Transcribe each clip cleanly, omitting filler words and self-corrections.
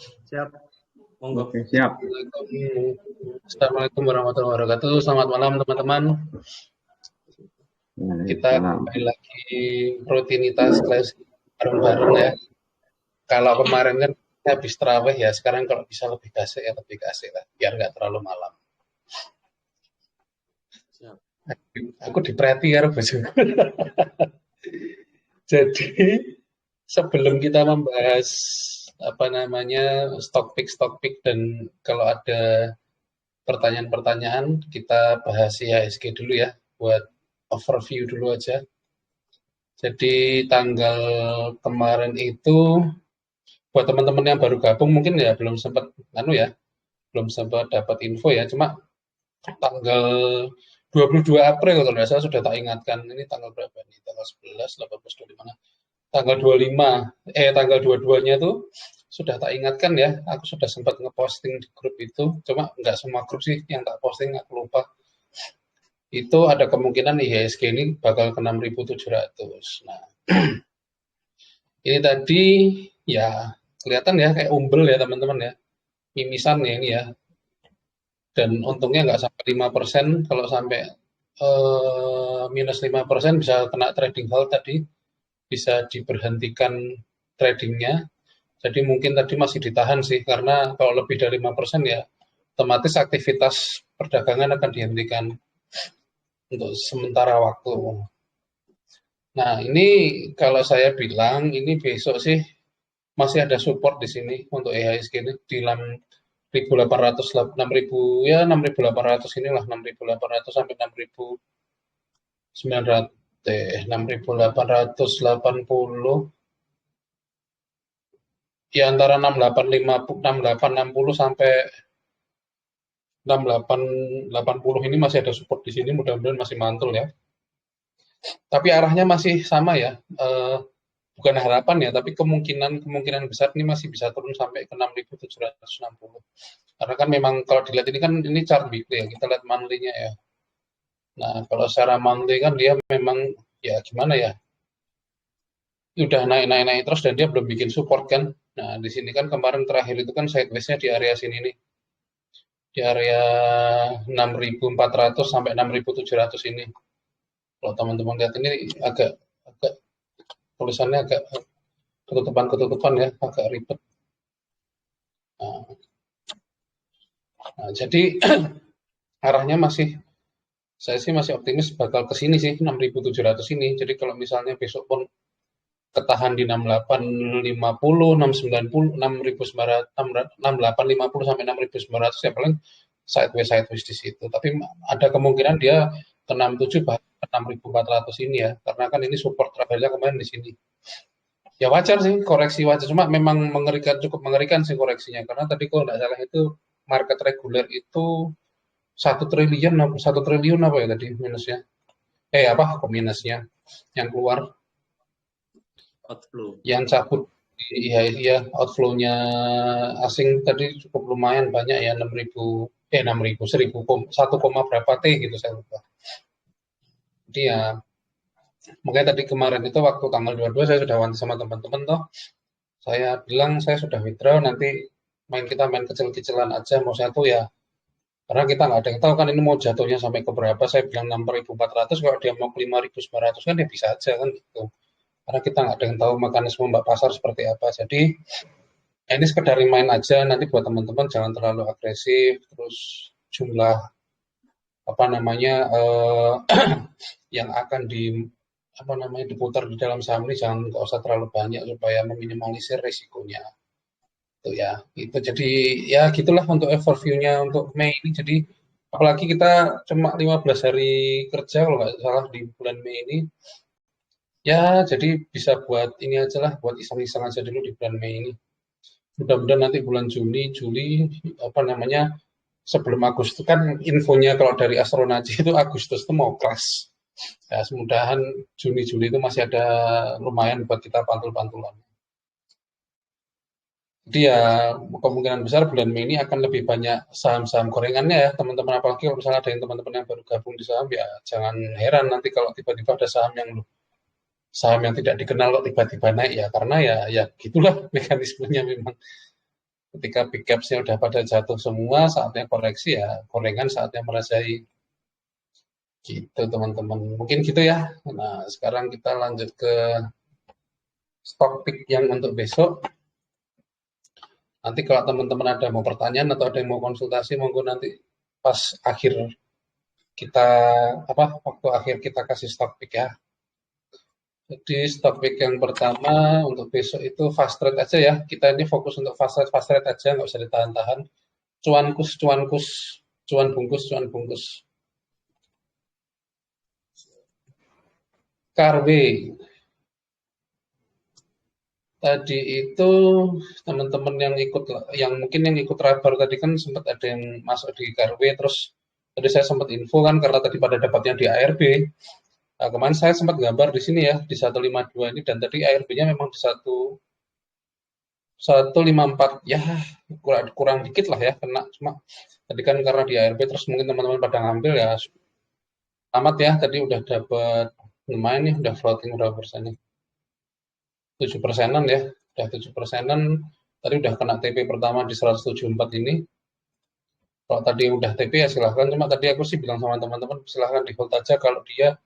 Siap, monggo. Oke, siap. Assalamualaikum warahmatullahi wabarakatuh. Selamat malam teman-teman. Kita kembali lagi rutinitas kelas bareng-bareng ya. Kalau kemarin kan habis terawih ya, sekarang kalau bisa lebih kasih ya lebih kasih lah, biar nggak terlalu malam. Siap. Aku diperhati ya bojoku. Jadi sebelum kita membahas apa namanya stock pick dan kalau ada pertanyaan-pertanyaan kita bahas IHSG dulu ya, buat overview dulu aja. Jadi tanggal kemarin itu buat teman-teman yang baru gabung mungkin ya belum sempat belum sempat dapat info ya. Cuma tanggal 22 April kalau nggak salah sudah tak ingatkan, ini tanggal berapa nih? Tanggal 11, 18, 25. Tanggal 25, tanggal 22-nya tuh sudah tak ingatkan ya. Aku sudah sempat ngeposting di grup itu. Cuma nggak semua grup sih yang tak posting, aku lupa. Itu ada kemungkinan IHSG ini bakal ke 6.700. Nah, ini tadi ya kelihatan ya kayak umbel ya teman-teman ya. Mimisan ya ini ya. Dan untungnya nggak sampai 5%, kalau sampai minus 5% bisa kena trading halt tadi, bisa diberhentikan tradingnya. Jadi mungkin tadi masih ditahan sih, karena kalau lebih dari 5% ya otomatis aktivitas perdagangan akan dihentikan untuk sementara waktu. Nah, ini kalau saya bilang ini besok sih masih ada support di sini untuk IHSG ini di 6.800, 6.000 ya 6.800 inilah 6.800 sampai 6.880 ya antara 6860 sampai 6880 ini masih ada support di sini, mudah-mudahan masih mantul ya. Tapi arahnya masih sama ya. Bukan harapan ya, tapi kemungkinan besar ini masih bisa turun sampai ke 6.760. Karena kan memang kalau dilihat ini kan ini chart weekly ya, kita lihat monthly-nya ya. Nah, kalau secara monthly kan dia memang ya gimana ya, udah naik terus dan dia belum bikin support kan. Nah, di sini kan kemarin terakhir itu kan sideways-nya di area sini nih. Di area 6.400 sampai 6.700 ini. Kalau teman-teman lihat ini agak tulisannya agak ketutupan ya, agak ribet. Nah, jadi arahnya saya sih masih optimis bakal ke sini sih 6.700 ini. Jadi kalau misalnya besok pun ketahan di 6850, 690, 6850 sampai 6900 ya paling sideways di situ. Tapi ada kemungkinan dia ke 67 bahkan 6400 ini ya, karena kan ini support terakhirnya kemarin di sini. Ya wajar sih koreksi wajar, cuma memang cukup mengerikan sih koreksinya, karena tadi kalau nggak salah itu market reguler itu 1 triliun apa ya tadi minusnya? Minusnya yang keluar Outflow. yang cabut iya outflow-nya asing tadi cukup lumayan banyak ya 1, berapa T gitu saya lupa. Jadi ya makanya tadi kemarin itu waktu tanggal 22 saya sudah wanti sama teman-teman toh. Saya bilang saya sudah withdraw, nanti kita main kecil-kecilan aja, mau satu ya. Karena kita nggak ada yang tahu kan ini mau jatuhnya sampai ke berapa. Saya bilang 6.400, kalau dia mau ke 5.900 kan ya bisa aja kan gitu. Karena kita nggak ada yang tahu mekanisme mbak pasar seperti apa. Jadi ini sekedar main aja, nanti buat teman-teman jangan terlalu agresif, terus jumlah yang akan diputar di dalam saham ini jangan nggak usah terlalu banyak supaya meminimalisir risikonya. Itu ya, itu jadi ya gitulah untuk overview-nya untuk Mei ini. Jadi apalagi kita cuma 15 hari kerja kalau nggak salah di bulan Mei ini. Ya, jadi bisa buat ini aja lah, buat iseng-iseng aja dulu di bulan Mei ini. Mudah-mudahan nanti bulan Juli, sebelum Agustus kan infonya kalau dari Astronaci itu Agustus itu mau kelas. Ya, semudahan Juni Juli itu masih ada lumayan buat kita pantul-pantulan. Jadi ya kemungkinan besar bulan Mei ini akan lebih banyak saham-saham gorengannya ya teman-teman, apalagi kalau misalnya ada yang teman-teman yang baru gabung di saham ya jangan heran nanti kalau tiba-tiba ada saham yang tidak dikenal kok tiba-tiba naik ya, karena ya gitulah mekanismenya memang. Ketika big caps-nya udah pada jatuh semua, saatnya koreksi ya, gorengan saatnya merajai. Gitu teman-teman. Mungkin gitu ya. Nah, sekarang kita lanjut ke stock pick yang untuk besok. Nanti kalau teman-teman ada mau pertanyaan atau ada yang mau konsultasi, monggo nanti pas akhir kita waktu akhir kita kasih stock pick ya. Jadi stock pick yang pertama untuk besok itu fast trade aja ya. Kita ini fokus untuk fast trade aja, nggak usah ditahan-tahan. Cuan kus, cuan kus, cuan bungkus, cuan bungkus. Carwe tadi itu teman-teman yang mungkin yang ikut Rabar tadi kan sempat ada yang masuk di Carwe, terus tadi saya sempat info kan karena tadi pada dapatnya di ARB. Nah, kemarin saya sempat gambar di sini ya di 152 ini, dan tadi ARB-nya memang di 154 ya, kurang dikit lah ya kena, cuma tadi kan karena di ARB terus mungkin teman-teman pada ngambil ya, amat ya, tadi udah dapat lumayan nih, udah floating berapa persen nih, 7%-an ya, udah 7%-an. Tadi udah kena TP pertama di 174 ini. Kalau tadi udah TP ya silahkan, cuma tadi aku sih bilang sama teman-teman silahkan di hold aja, kalau dia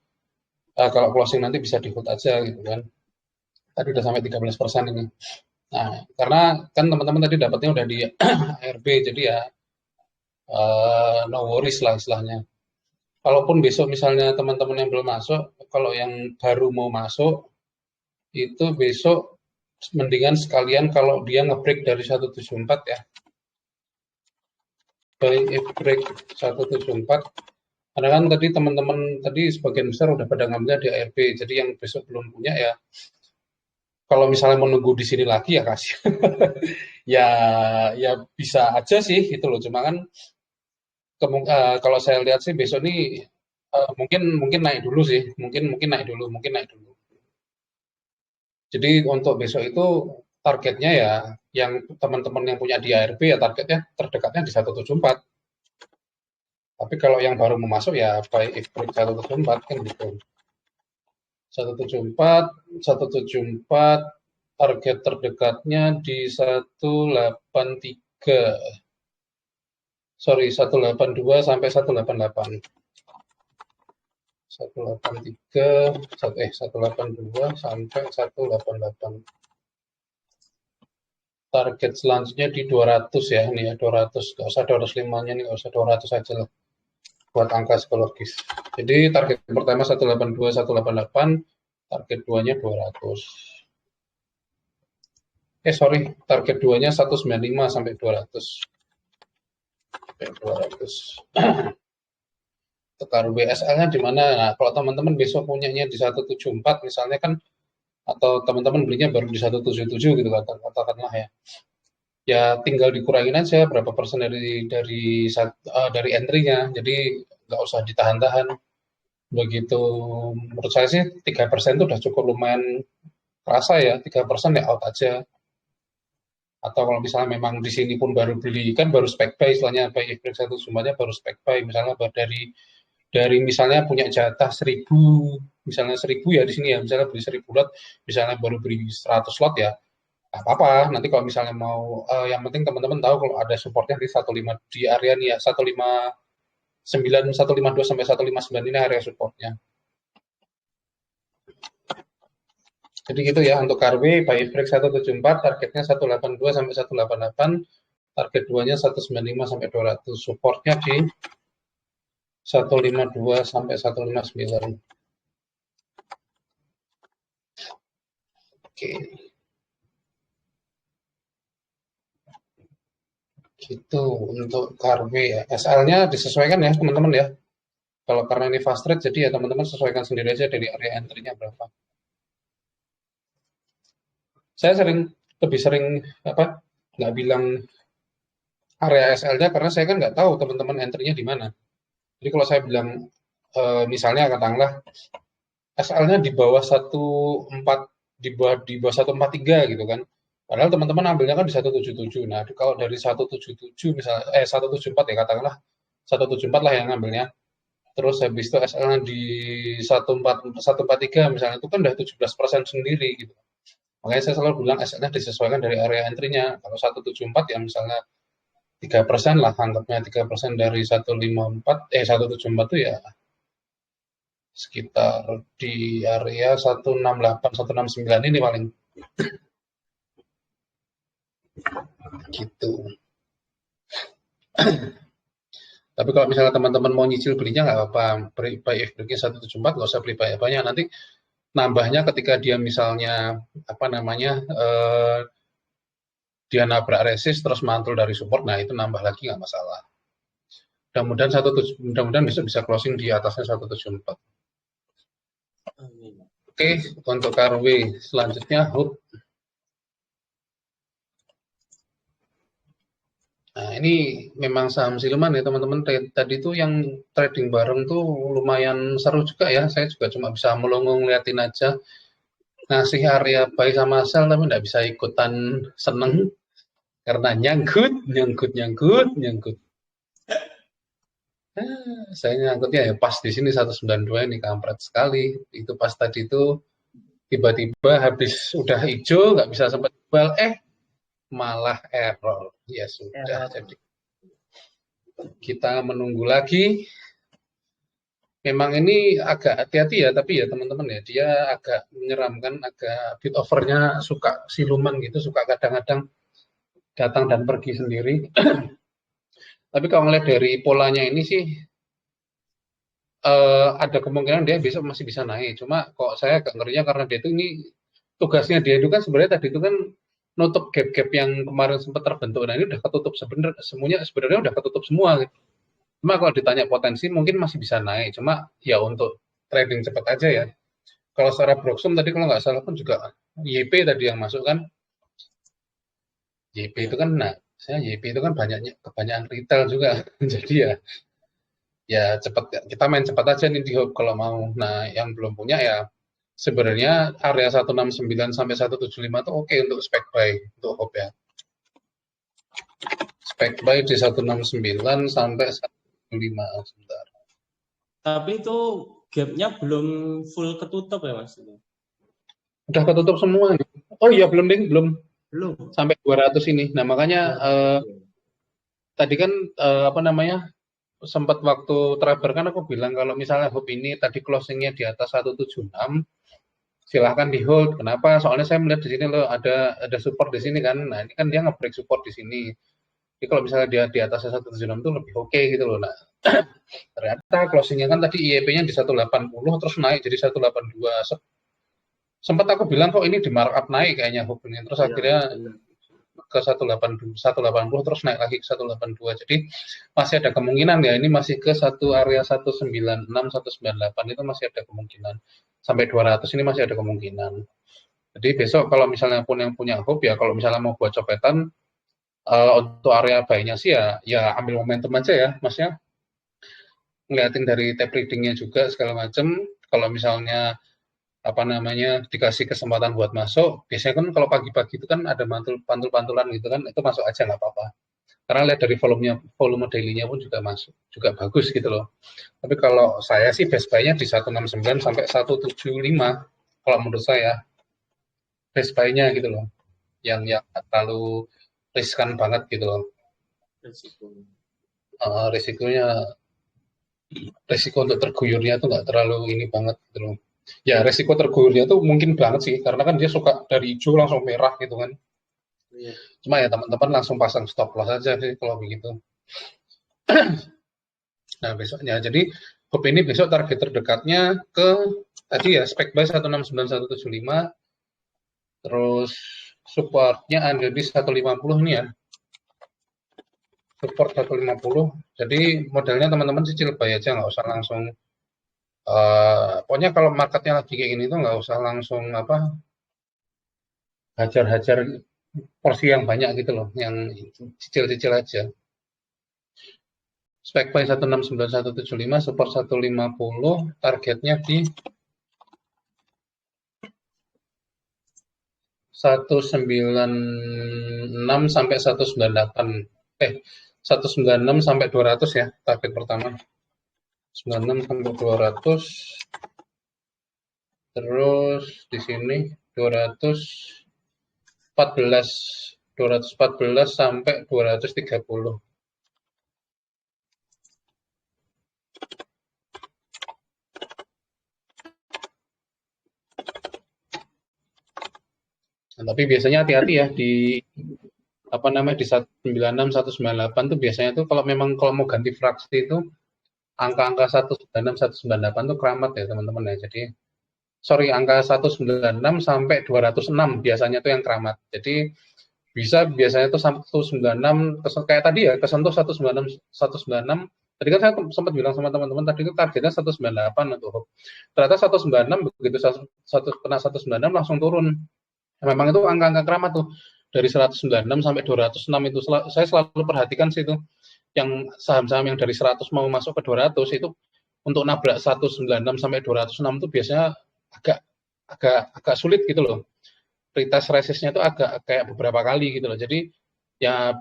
kalau closing nanti bisa di hold aja gitu kan. Tadi udah sampai 13% ini. Nah, karena kan teman-teman tadi dapatnya udah di ARB, jadi ya no worries lah istilahnya. Kalaupun besok misalnya teman-teman yang belum masuk, kalau yang baru mau masuk, itu besok mendingan sekalian kalau dia ngebreak dari 174 ya. Buy if break 174. Karena kan tadi teman-teman tadi sebagian besar udah pada ngambilnya di ARB, jadi yang besok belum punya ya, kalau misalnya menunggu di sini lagi ya kasih. ya ya bisa aja sih gitu loh, cuma kan kalau saya lihat sih besok ini mungkin mungkin naik dulu sih, mungkin naik dulu. Jadi untuk besok itu targetnya ya, yang teman-teman yang punya di ARB ya targetnya terdekatnya di 174. Tapi kalau yang baru mau masuk ya buy if break 174 kan gitu. 174, 174, target terdekatnya di 183. Sorry, 182 sampai 188. 183, 182 sampai 188. Target selanjutnya di 200 ya, ini ya 200. Nggak usah 205-nya nih, nggak usah 200 aja lah. Buat angka psikologis. Jadi target pertama 182, 188, target 2-nya 200. Sorry, target 2-nya 195 sampai 200. Sampai 200. Tekan BSL-nya di mana? Nah, kalau teman-teman besok punyanya di 174 misalnya kan, atau teman-teman belinya baru di 177 gitu katakanlah ya. Ya tinggal dikurangin aja berapa persen dari entry-nya. Jadi nggak usah ditahan-tahan. Begitu menurut saya sih 3% itu udah cukup lumayan kerasa ya. 3% ya out aja. Atau kalau misalnya memang di sini pun baru beli, kan baru spec buy istilahnya, buy if break satu semuanya baru spec buy, misalnya dari misalnya punya jatah 1000, misalnya 1000 ya di sini ya, misalnya beli 1000 lot, misalnya baru beli 100 lot ya, nggak apa-apa. Nanti kalau misalnya mau, yang penting teman-teman tahu kalau ada supportnya di 15 di area nih ya, 159, 152 sampai 159 ini area supportnya. Jadi gitu ya untuk Carwe, buy break 174, targetnya 182 sampai 188, target 2-nya 195 sampai 200, supportnya di 152 sampai 159. Oke. Gitu untuk Carwe ya. SL-nya disesuaikan ya teman-teman ya. Kalau karena ini fast trade, jadi ya teman-teman sesuaikan sendiri aja dari area entry-nya berapa. Saya lebih sering nggak bilang area SL-nya karena saya kan nggak tahu teman-teman entry-nya di mana. Jadi kalau saya bilang misalnya katakanlah SL-nya di bawah 14, di bawah 143 gitu kan. Padahal teman-teman ambilnya kan di 177. Nah, kalau dari 177 misalnya 174 ya katakanlah 174 lah yang ngambilnya. Terus habis itu SL-nya di 143 misalnya, itu kan udah 17% sendiri gitu. Makanya saya selalu bilang asetnya disesuaikan dari area entry-nya. Kalau 174 ya misalnya 3% lah, anggapnya 3% dari 154, 174 itu ya sekitar di area 168, 169 ini paling gitu. Tapi kalau misalnya teman-teman mau nyicil belinya nggak apa-apa, buy if breaknya 174 nggak usah beli banyak-banyak. Nanti nambahnya ketika dia misalnya apa namanya dia nabrak resist terus mantul dari support, nah itu nambah lagi nggak masalah. Mudah-mudahan besok bisa closing di atasnya 174. Oke, untuk KRW selanjutnya HUB. Nah, ini memang saham siluman ya teman-teman. Tadi tuh yang trading bareng tuh lumayan seru juga ya. Saya juga cuma bisa melongo ngeliatin aja. Ngasih area buy sama sell tapi nggak bisa ikutan seneng karena nyangkut, nyangkut, nyangkut, nyangkut. Saya nyangkutnya ya pas di sini 192 ini kampret sekali. Itu pas tadi itu tiba-tiba habis udah hijau nggak bisa sempat jual, malah error. Ya sudah, jadi kita menunggu lagi. Memang ini agak hati-hati ya, tapi ya teman-teman ya, dia agak menyeramkan, agak bit overnya suka siluman gitu, suka kadang-kadang datang dan pergi sendiri. Tapi kalau ngeliat dari polanya ini sih, ada kemungkinan dia besok masih bisa naik. Cuma kok saya agak ngerinya karena dia itu ini, tugasnya dia itu kan sebenarnya tadi itu kan nutup gap-gap yang kemarin sempat terbentuk. Nah ini udah ketutup sebenarnya udah ketutup semua gitu. Cuma kalau ditanya potensi mungkin masih bisa naik. Cuma ya untuk trading cepat aja ya. Kalau secara Broxum tadi kalau nggak salah pun juga YP tadi yang masuk kan. YP itu kan, nah saya YP itu kan kebanyakan retail juga. Jadi ya cepat, kita main cepat aja nih di Hope kalau mau. Nah yang belum punya ya sebenarnya area 169 sampai 175 itu oke untuk spec buy untuk Hope ya. Spec buy di 169 sampai 175 sebentar. Tapi itu gapnya belum full ketutup ya Mas? Udah ketutup semua. Oh iya belum ding, belum Belum. sampai 200 ini. Nah makanya tadi kan apa namanya sempat waktu terakhir kan aku bilang kalau misalnya Hope ini tadi closingnya di atas 176, silahkan di hold. Kenapa? Soalnya saya melihat di sini loh ada support di sini kan. Nah ini kan dia nge-break support di sini. Jadi kalau misalnya dia di atasnya 176 itu lebih oke gitu loh. Nah ternyata closingnya kan tadi IEP-nya di 180 terus naik jadi 182. Sempat aku bilang kok ini di markup naik kayaknya Hope ini. Terus akhirnya ke 180 terus naik lagi ke 182. Jadi masih ada kemungkinan ya ini masih ke satu area 196 198 itu masih ada kemungkinan. Sampai 200 ini masih ada kemungkinan. Jadi besok kalau misalnya pun yang punya Hope ya kalau misalnya mau buat copetan untuk area buy-nya sih ya ambil momentum aja ya Mas ya. Ngeliatin dari tape reading-nya juga segala macam. Kalau misalnya apa namanya dikasih kesempatan buat masuk, biasanya kan kalau pagi-pagi itu kan ada pantul-pantulan gitu kan, itu masuk aja nggak apa-apa. Karena lihat dari volume daily-nya pun juga masuk, juga bagus gitu loh. Tapi kalau saya sih best buy-nya di 169 sampai 175 kalau menurut saya best buy-nya gitu loh. Yang terlalu riskan banget gitu loh. Risikonya resiko untuk terguyurnya tuh nggak terlalu ini banget gitu loh. Ya resiko terguyurnya tuh mungkin banget sih karena kan dia suka dari hijau langsung merah gitu kan. Cuma ya teman-teman langsung pasang stop loss aja sih kalau begitu. Nah besoknya jadi Hope ini besok target terdekatnya ke tadi ya spec buy 169 175 terus supportnya ada di 150 nih ya. Support 150. Jadi modelnya teman-teman cicil buy aja nggak usah langsung pokoknya kalau marketnya lagi kayak gini tuh nggak usah langsung apa hajar-hajar porsi yang banyak gitu loh, yang cicil-cicil aja. Spek buy 169 175, support 150, targetnya di 196 sampai 198. 196 sampai 200 ya, target pertama. 96 sampai 200. Terus di sini 200 214 sampai 230. Nah, tapi biasanya hati-hati ya di apa namanya di 196 198 tuh biasanya tuh kalau mau ganti fraksi itu angka-angka 196 198 tuh keramat ya teman-teman ya. Jadi sorry, angka 196 sampai 206 biasanya tuh yang keramat. Jadi biasanya tuh 196 kayak tadi ya, kesentuh 196. Tadi kan saya sempat bilang sama teman-teman tadi itu targetnya 198 untuk ternyata 196 begitu kena 196 langsung turun. Memang itu angka-angka keramat tuh dari 196 sampai 206 itu saya selalu perhatikan sih itu yang saham-saham yang dari 100 mau masuk ke 200 itu untuk nabrak 196 sampai 206 itu biasanya agak agak sulit gitu loh. Retest resistnya itu agak kayak beberapa kali gitu loh. Jadi ya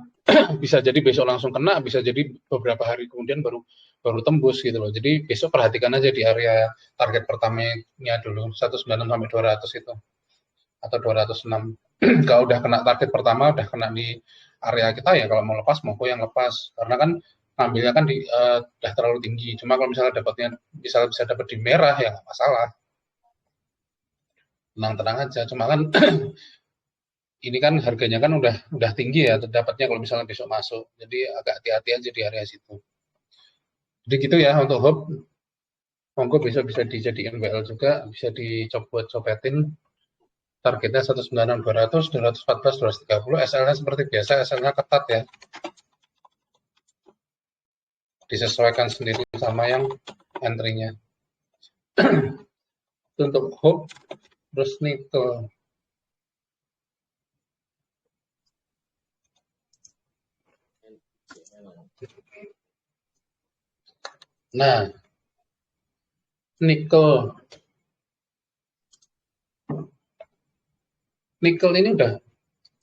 bisa jadi besok langsung kena, bisa jadi beberapa hari kemudian baru tembus gitu loh. Jadi besok perhatikan aja di area target pertamanya dulu 196 sampai 200 itu atau 206. Kalau udah kena target pertama, udah kena di area kita ya kalau mau lepas mau yang lepas karena kan ngambilnya kan udah terlalu tinggi. Cuma kalau misalnya dapatnya bisa dapat di merah ya nggak masalah. Tenang-tenang aja. Cuma kan ini kan harganya kan udah tinggi ya dapatnya kalau misalnya besok masuk. Jadi agak hati-hati aja di area situ. Jadi gitu ya untuk HOP. Monggo besok bisa dijadiin WL juga, bisa dicopetin. Targetnya 196 200, 214 230. SL-nya seperti biasa, SL-nya ketat ya. Disesuaikan sendiri sama yang entry-nya. Untuk HOP terus nikel. Nah, nikel ini udah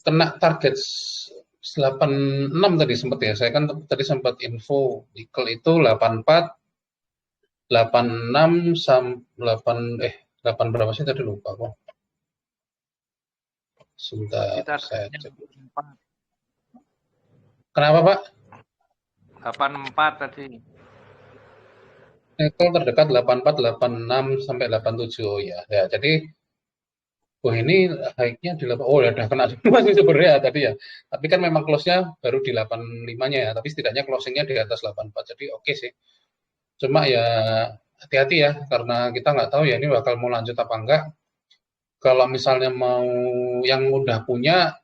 kena target 86 tadi sempat ya. Saya kan tadi sempat info nikel itu 84 86 8 berapa sih tadi lupa kok. Sebentar saya cek. Kenapa, Pak? 84 tadi. Nikel terdekat 84 86 sampai 87. Oh ya. Ya, jadi ini high-nya di udah kena semua sih sebenarnya tadi ya. Tapi kan memang close-nya baru di 85-nya ya, tapi setidaknya closing-nya di atas 84. Jadi oke sih. Cuma ya hati-hati ya karena kita nggak tahu ya ini bakal mau lanjut apa enggak. Kalau misalnya mau yang udah punya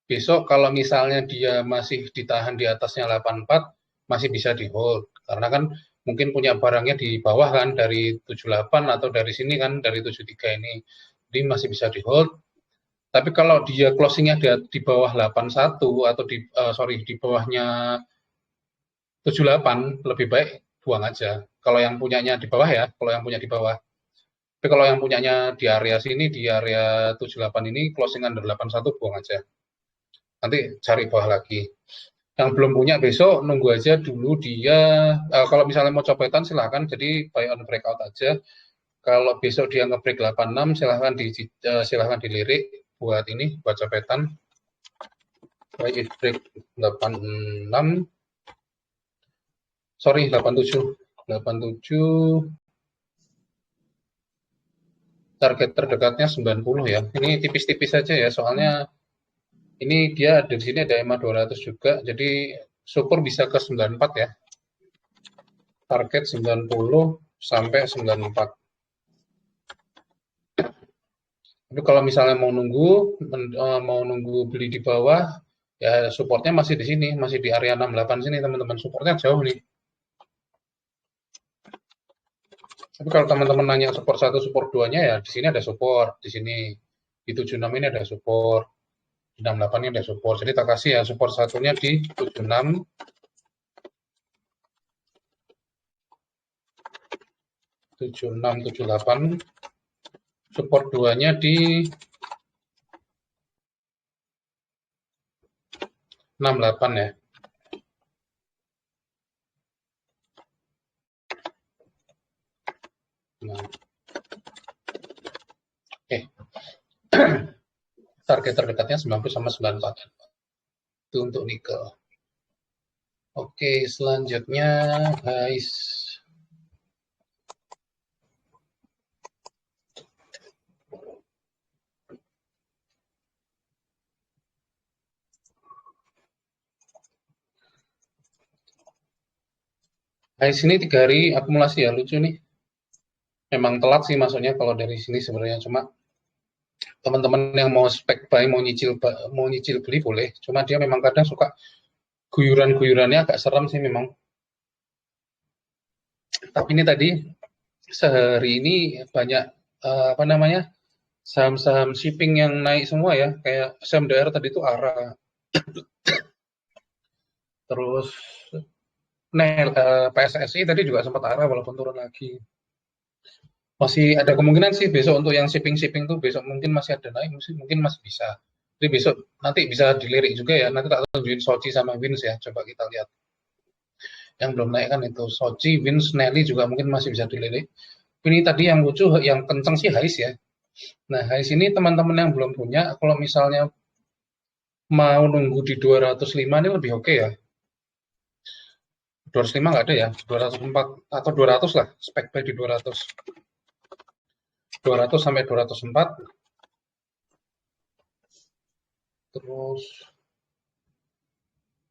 besok kalau misalnya dia masih ditahan di atasnya 84 masih bisa di hold karena kan mungkin punya barangnya di bawah kan dari 78 atau dari sini kan dari 73 ini. Jadi masih bisa di hold. Tapi kalau dia closingnya di bawah 81 atau di bawahnya 78 lebih baik buang aja. Kalau yang punyanya di bawah ya, kalau yang punya di bawah. Tapi kalau yang punyanya di area sini, di area 78 ini, closing under 81 buang aja. Nanti cari bawah lagi. Yang belum punya besok, nunggu aja dulu dia, kalau misalnya mau copetan silahkan, jadi buy on breakout aja. Kalau besok dia nge-break 86, silahkan dilirik buat ini, buat copetan. Buy it break 86, sorry 87, 87 target terdekatnya 90 ya. Ini tipis-tipis saja ya, soalnya ini dia di sini ada EMA 200 juga, jadi syukur bisa ke 94 ya. Target 90 sampai 94. Tapi kalau misalnya mau nunggu beli di bawah, ya supportnya masih di sini, masih di area 68 sini teman-teman. Supportnya jauh nih. Tapi kalau teman-teman nanya support 1, support 2-nya ya di sini ada support, di sini di 76 ini ada support, di 68 ini ada support. Jadi tak kasih ya support satunya di 76, 76, 78, support 2-nya di 68 ya. Nah. target terdekatnya 90 sama 94. Itu untuk nikel. Oke, selanjutnya guys. Guys, ini 3 hari akumulasi ya, lucu nih. Memang telat sih masuknya kalau dari sini sebenarnya, cuma teman-teman yang mau spek buy, mau nyicil beli boleh. Cuma dia memang kadang suka guyuran-guyurannya agak serem sih memang. Tapi ini tadi sehari ini banyak apa namanya, saham-saham shipping yang naik semua ya, kayak SMDR tadi itu ARA, terus PSSI tadi juga sempat ARA walaupun turun lagi. Masih ada kemungkinan sih besok untuk yang shipping tuh besok mungkin masih ada naik, mungkin masih bisa. Jadi besok nanti bisa dilirik juga ya, nanti tak tunjukin Soci sama Wins ya, coba kita lihat. Yang belum naik kan itu Soci, Wins, Nelly juga mungkin masih bisa dilirik. Ini tadi yang lucu, yang kenceng sih Hais ya. Nah, Hais ini teman-teman yang belum punya, kalau misalnya mau nunggu di 205 ini lebih oke ya. 205 nggak ada ya, 204 atau 200 lah, spek buy di 200. 200 sampai 204. Terus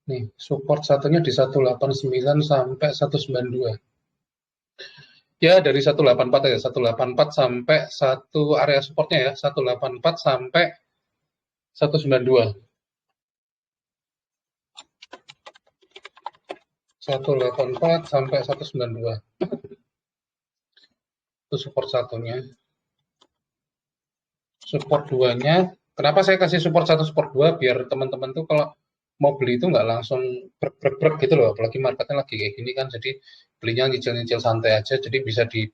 nih, support satunya di 189 sampai 192. Ya, dari 184 ya, 184 sampai satu area supportnya ya, 184 sampai 192. 184 sampai 192. Itu support satunya. Support 2-nya, kenapa saya kasih support 1, support 2, biar teman-teman tuh kalau mau beli itu nggak langsung brek gitu loh, apalagi marketnya lagi kayak gini kan, jadi belinya nyicil-nyicil santai aja, jadi bisa di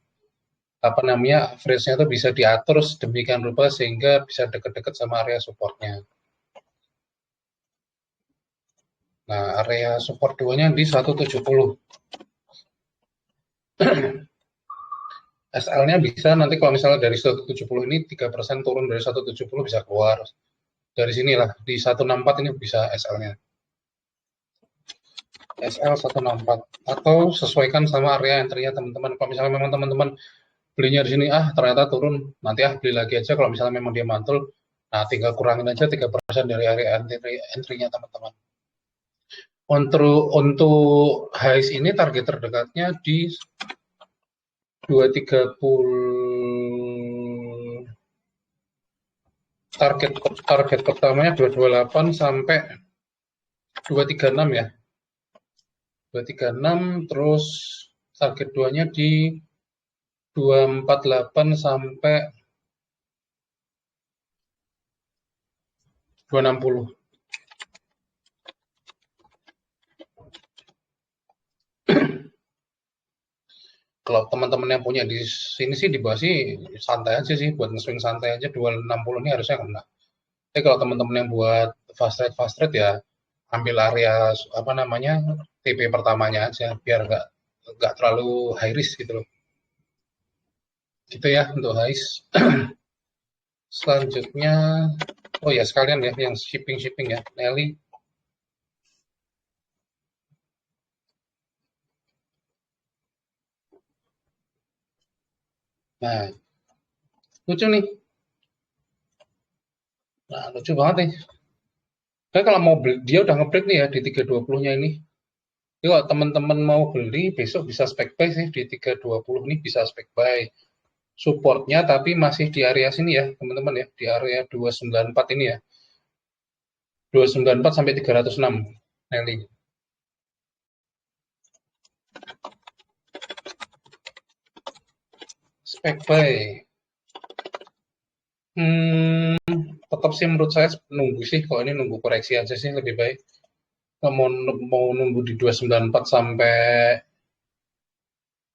apa namanya, average-nya tuh bisa diatur sedemikian rupa sehingga bisa deket-deket sama area supportnya. Nah, area support 2-nya di 170. SL-nya bisa nanti kalau misalnya dari 170 ini 3% turun dari 170 bisa keluar. Dari sinilah di 164 ini bisa SL-nya. SL 164 atau sesuaikan sama area entry-nya teman-teman. Kalau misalnya memang teman-teman belinya di sini ternyata turun, nanti beli lagi aja kalau misalnya memang dia mantul. Nah, tinggal kurangin aja 3% dari area entry-nya teman-teman. Untuk Hais ini target terdekatnya di 230, target pertamanya 228 sampai 236 ya. 236, terus target 2-nya di 248 sampai 260. Kalau teman-teman yang punya di sini sih di bawah sih santai aja sih, buat nge-swing santai aja, 260 ini harusnya kena. Tapi kalau teman-teman yang buat fast trade ya ambil area apa namanya, TP pertamanya aja biar nggak terlalu high risk gitu loh. Gitu ya untuk Hais. Selanjutnya, oh ya sekalian ya yang shipping ya, Nelly. Nah, lucu nih. Nah, lucu banget nih. Tapi kalau mau beli, dia udah nge-break nih ya di 320-nya ini. Jadi kalau teman-teman mau beli, besok bisa spek buy sih di 320 ini, bisa spek buy. Supportnya tapi masih di area sini ya, teman-teman ya, di area 294 ini ya. 294 sampai 306 Nelly. Spek buy. Tetap sih menurut saya nunggu sih, kalau ini nunggu koreksi aja sih lebih baik. Mau nunggu di 294 sampai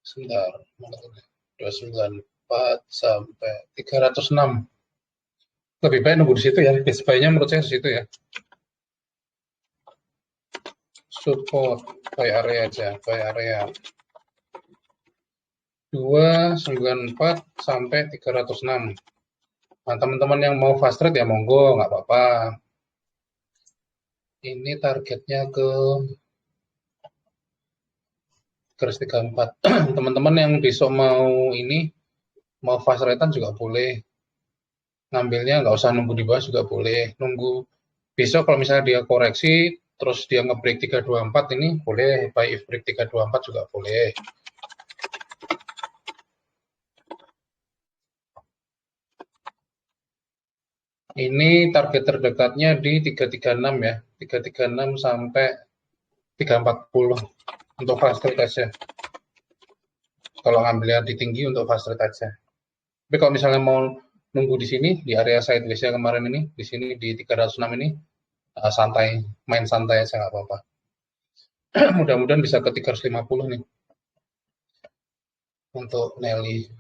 sebentar, 294 sampai 306. Lebih baik nunggu di situ ya, base buy-nya menurut saya di situ ya. Support buy area aja, buy area 294 sampai 306. Nah, teman-teman yang mau fast trade ya monggo, nggak apa-apa. Ini targetnya ke garis 34. Teman-teman yang besok mau ini, mau fast rate juga boleh. Ngambilnya nggak usah nunggu di bawah juga boleh. Nunggu besok kalau misalnya dia koreksi, terus dia nge-break 324 ini boleh. Buy if break 324 juga boleh. Ini target terdekatnya di 336 ya. 336 sampai 340 untuk fast trade aja. Kalau ngambilnya di tinggi untuk fast trade aja. Tapi kalau misalnya mau nunggu di sini, di area sideways-nya kemarin ini, di sini di 306 ini, santai, main santai aja nggak apa-apa. Mudah-mudahan bisa ke 350 nih untuk Nelly.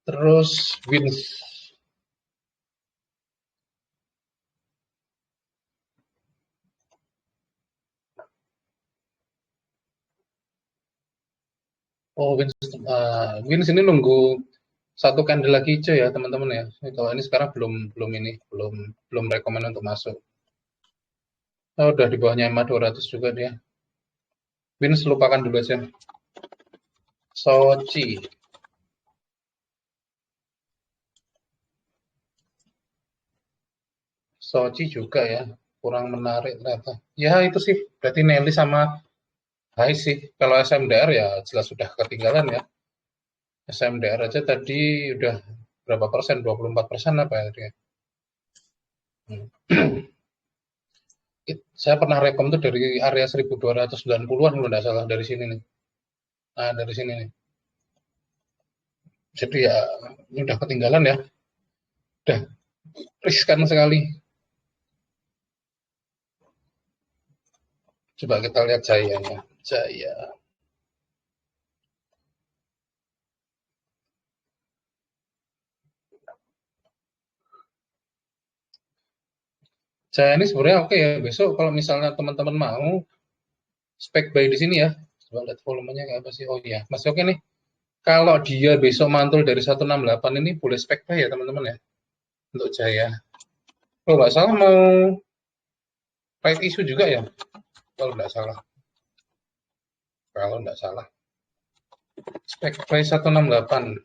Terus Wins. Oh, Wins ini nunggu satu candle lagi hijau ya teman-teman ya. Kalau ini sekarang belum rekomend untuk masuk. Oh, udah di bawahnya EMA 200 juga dia. Wins lupakan dulu aja. Sochi. Sochi juga ya, kurang menarik ternyata. Ya itu sih, berarti Nelly sama Hai sih. Kalau SMDR ya jelas sudah ketinggalan ya. SMDR aja tadi udah berapa persen? 24% apa ya dia? Saya pernah rekom tuh dari area 1290-an kalau nggak salah dari sini nih. Nah, dari sini nih. Jadi ya ini udah ketinggalan ya. Udah riskan sekali. Coba kita lihat Jayanya. Jaya. Jaya ini sebenarnya oke ya. Besok kalau misalnya teman-teman mau spek buy di sini ya. Coba lihat volumenya kayak apa sih. Oh iya, masih oke nih. Kalau dia besok mantul dari 168 ini boleh spek buy ya teman-teman ya. Untuk Jaya. Kalau nggak salah mau right issue juga ya. Kalau nggak salah. Kalau nggak salah. Spek buy 168.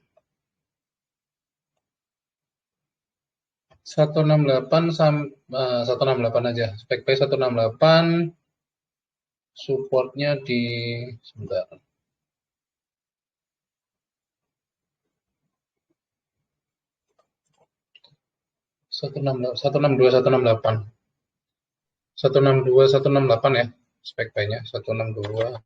168 168 aja. Spek buy 168. Supportnya di sebentar. 162 168. 162 168 ya. Spek buy-nya 162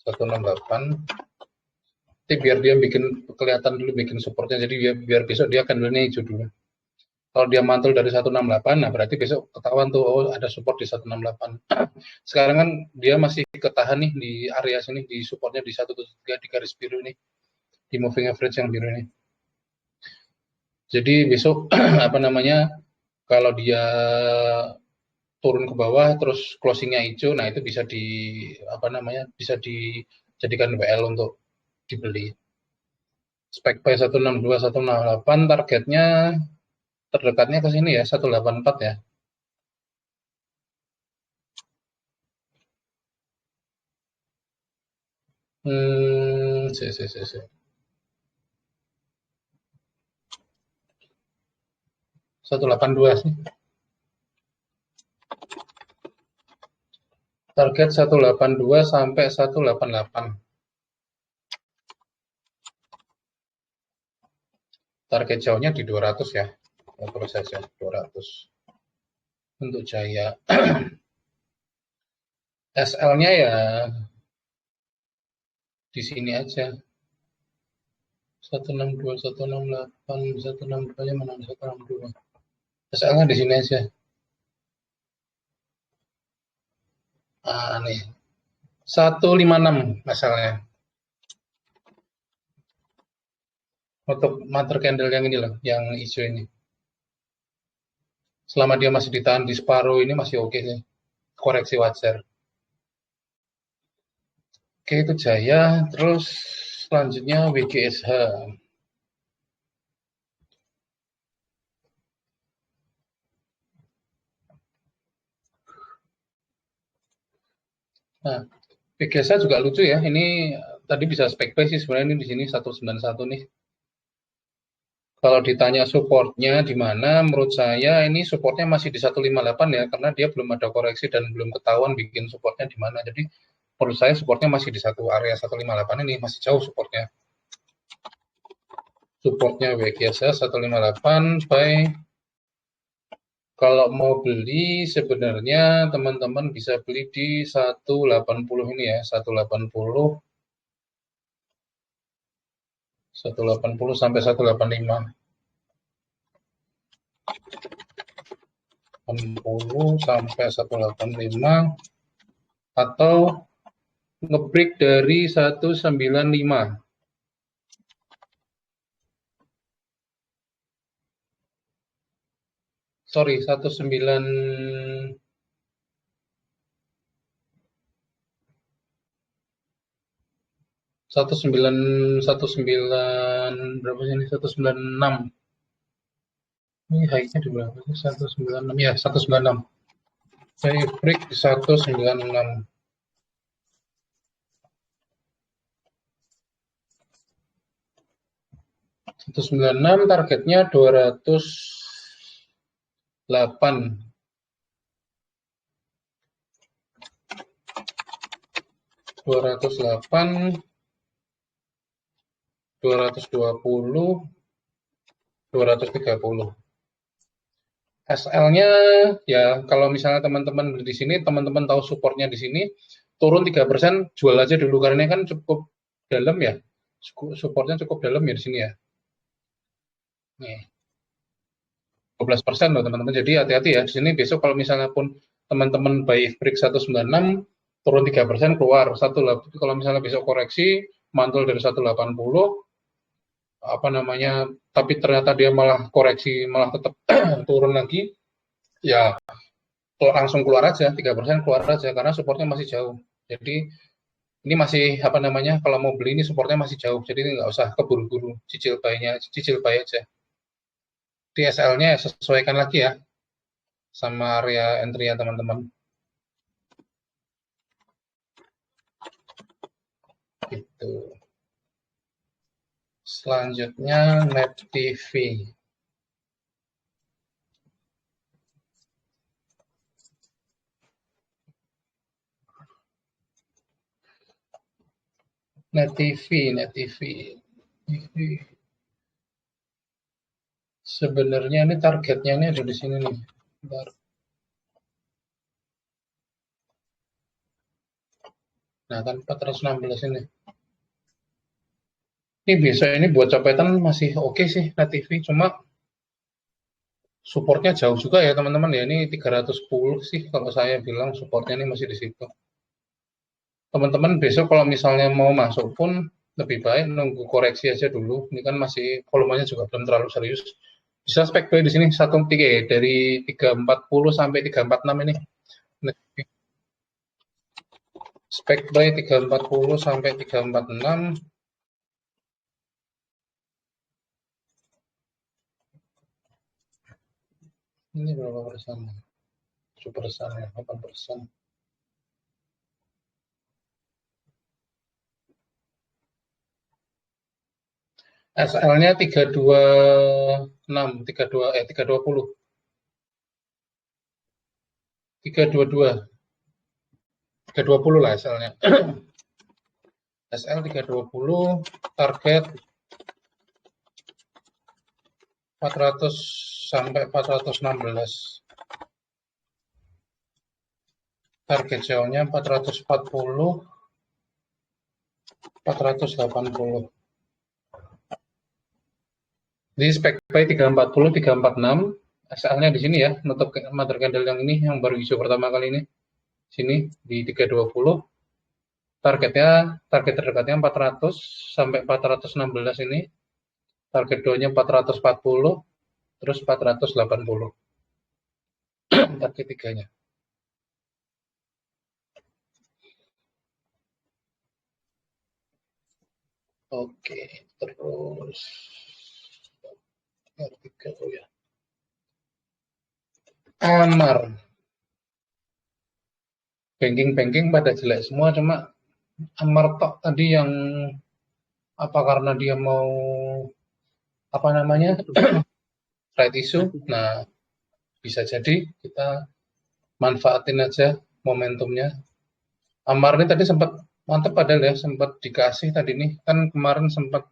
168. Nanti biar dia bikin kelihatan dulu bikin supportnya. Jadi biar besok dia akan belinya hijau dulu. Kalau dia mantul dari 168, nah berarti besok ketahuan tuh oh ada support di 168. Sekarang kan dia masih ketahan nih di area sini, di supportnya di 173 di garis biru nih, di moving average yang biru ini. Jadi besok apa namanya, kalau dia turun ke bawah terus closingnya hijau, nah itu bisa di apa namanya, bisa dijadikan WL untuk dibeli. Spek buy 162 168, targetnya terdekatnya ke sini ya 184 ya. Si. 182 sih. Target 182 sampai 188. Target jauhnya di 200 ya. Terus saja 200. Untuk Jaya. SL-nya ya di sini aja. 162, 168, 162-nya mana 162. SL-nya di sini aja. Ah, nih. 156 masalahnya. Untuk mother candle yang ini loh, yang hijau ini. Selama dia masih ditahan di separuh ini masih oke sih. Koreksi wajar. Oke, itu Jaya. Terus Selanjutnya WGSH. Nah, WGSH juga lucu ya. Ini tadi bisa spek base sih sebenarnya, ini di sini 191 nih. Kalau ditanya supportnya di mana, menurut saya ini supportnya masih di 158 ya, karena dia belum ada koreksi dan belum ketahuan bikin supportnya di mana. Jadi menurut saya supportnya masih di satu area 158 ini, masih jauh supportnya. Supportnya WGSH 158 by, kalau mau beli sebenarnya teman-teman bisa beli di 180 ini ya, 180 sampai 185. 80 sampai 185 atau ngebreak dari 195. Sorry, 19 berapa sih ini? 196. Ini high-nya di berapa sih? 196 ya, 196. Saya break di 196. 196 targetnya 208. 208, 220, 230. SL-nya ya kalau misalnya teman-teman di sini, teman-teman tahu supportnya di sini, turun 3%, jual aja dulu karena kan cukup dalam ya. Supportnya cukup dalam ya di sini ya. Nih. 12% loh teman-teman. Jadi hati-hati ya. Di sini besok kalau misalnya pun teman-teman buy break 196, turun 3% keluar. Kalau misalnya besok koreksi, mantul dari 180, apa namanya, tapi ternyata dia malah koreksi, malah tetap turun lagi, ya langsung keluar aja, 3% keluar aja, karena supportnya masih jauh. Jadi ini masih, apa namanya, kalau mau beli ini supportnya masih jauh, jadi nggak usah keburu-buru, cicil buy aja. Di SL-nya sesuaikan lagi ya, sama area entry-nya teman-teman. Gitu. Selanjutnya Net TV. Net TV. Sebenarnya ini targetnya ini ada di sini nih. Bentar. Nah kan 416 ini. Ini biasa, ini buat copetan masih oke sih Net TV, cuma supportnya jauh juga ya teman-teman ya. Ini 310 sih kalau saya bilang supportnya ini masih di situ. Teman-teman besok kalau misalnya mau masuk pun lebih baik nunggu koreksi aja dulu. Ini kan masih volumenya juga belum terlalu serius. Bisa spek buy di sini 13 dari 340 sampai 346 ini. Spek buy 340 sampai 346. Ini berapa persen? 7% ya, 8%. SL-nya 326, 320. 322. 320 lah SL-nya. SL 320, target 400 sampai 416. Target jauhnya 440, 480. Di spek buy 340, 346. SL-nya di sini ya, nutup mother candle yang ini, yang baru hijau pertama kali ini. Sini di 320. Target terdekatnya 400 sampai 416 ini. Target doanya 440, terus 480. Target tiganya. Oke, terus R3 ya. Amar. Banking pada jelek semua, cuma Amar tok tadi yang apa karena dia mau apa namanya right issue. Nah, bisa jadi kita manfaatin aja momentumnya. Amar ini tadi sempat mantep padahal ya, sempat dikasih tadi nih. Kan kemarin sempat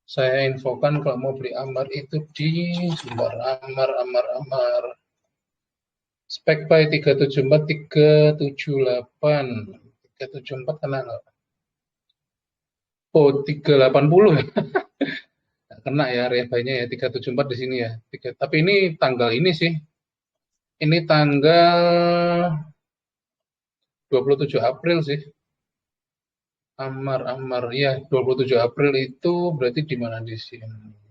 saya infokan kalau mau beli Amar itu di sebentar, Amar. Spek buy 374 378 374 kena nggak? Oh 380 ya. Kena ya area buy-nya ya 374 di sini ya. Tapi ini tanggal ini sih. Ini tanggal 27 April sih. Amar ya 27 April itu berarti di mana di sini?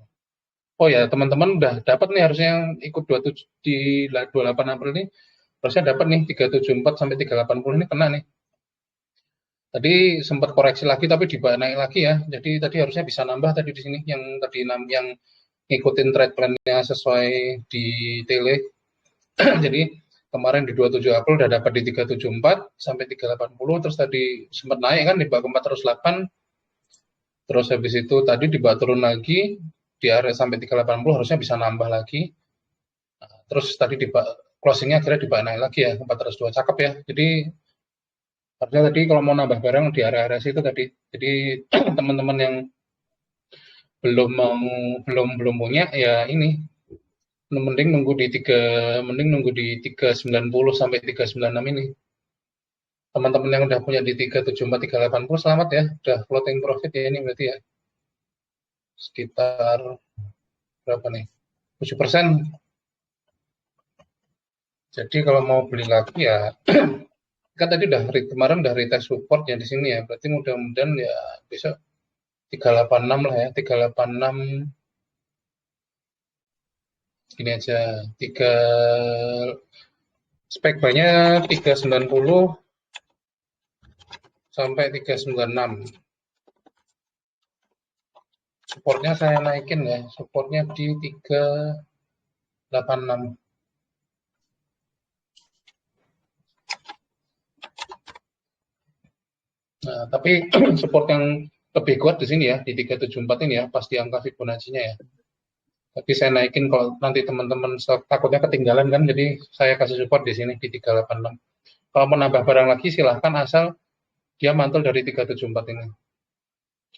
Oh ya teman-teman udah dapat nih harusnya yang ikut 27 di 28 April ini harusnya dapat nih 374 sampai 380 ini kena nih. Tadi sempat koreksi lagi tapi naik lagi ya. Jadi tadi harusnya bisa nambah tadi di sini yang tadi yang ngikutin trade plan-nya sesuai di tele. Jadi kemarin di 27 April udah dapat di 374 sampai 380, terus tadi sempat naik kan di bawah 408. Terus habis itu tadi dibawa turun lagi di area sampai 380 harusnya bisa nambah lagi. Nah, terus tadi closingnya akhirnya dibawa naik lagi ya 402, cakep ya. Jadi harusnya tadi kalau mau nambah barang di area-area situ tadi. Jadi teman-teman yang belum punya ya ini mending nunggu di 390 sampai 396 ini. Teman-teman yang udah punya di 374 380 selamat ya, udah floating profit ya ini berarti ya. Sekitar berapa nih? 7%. Jadi kalau mau beli lagi ya kan tadi kemarin udah retest support ya di sini ya. Berarti mudah-mudahan ya besok 386 lah ya, 386 gini aja spek buy-nya 390 sampai 396. Supportnya saya naikin ya, supportnya di 386. Nah, tapi support yang lebih kuat di sini ya, di 374 ini ya, pasti angka Fibonacci-nya ya. Tapi saya naikin kalau nanti teman-teman takutnya ketinggalan kan, jadi saya kasih support di sini di 386. Kalau menambah barang lagi silahkan asal dia mantul dari 374 ini.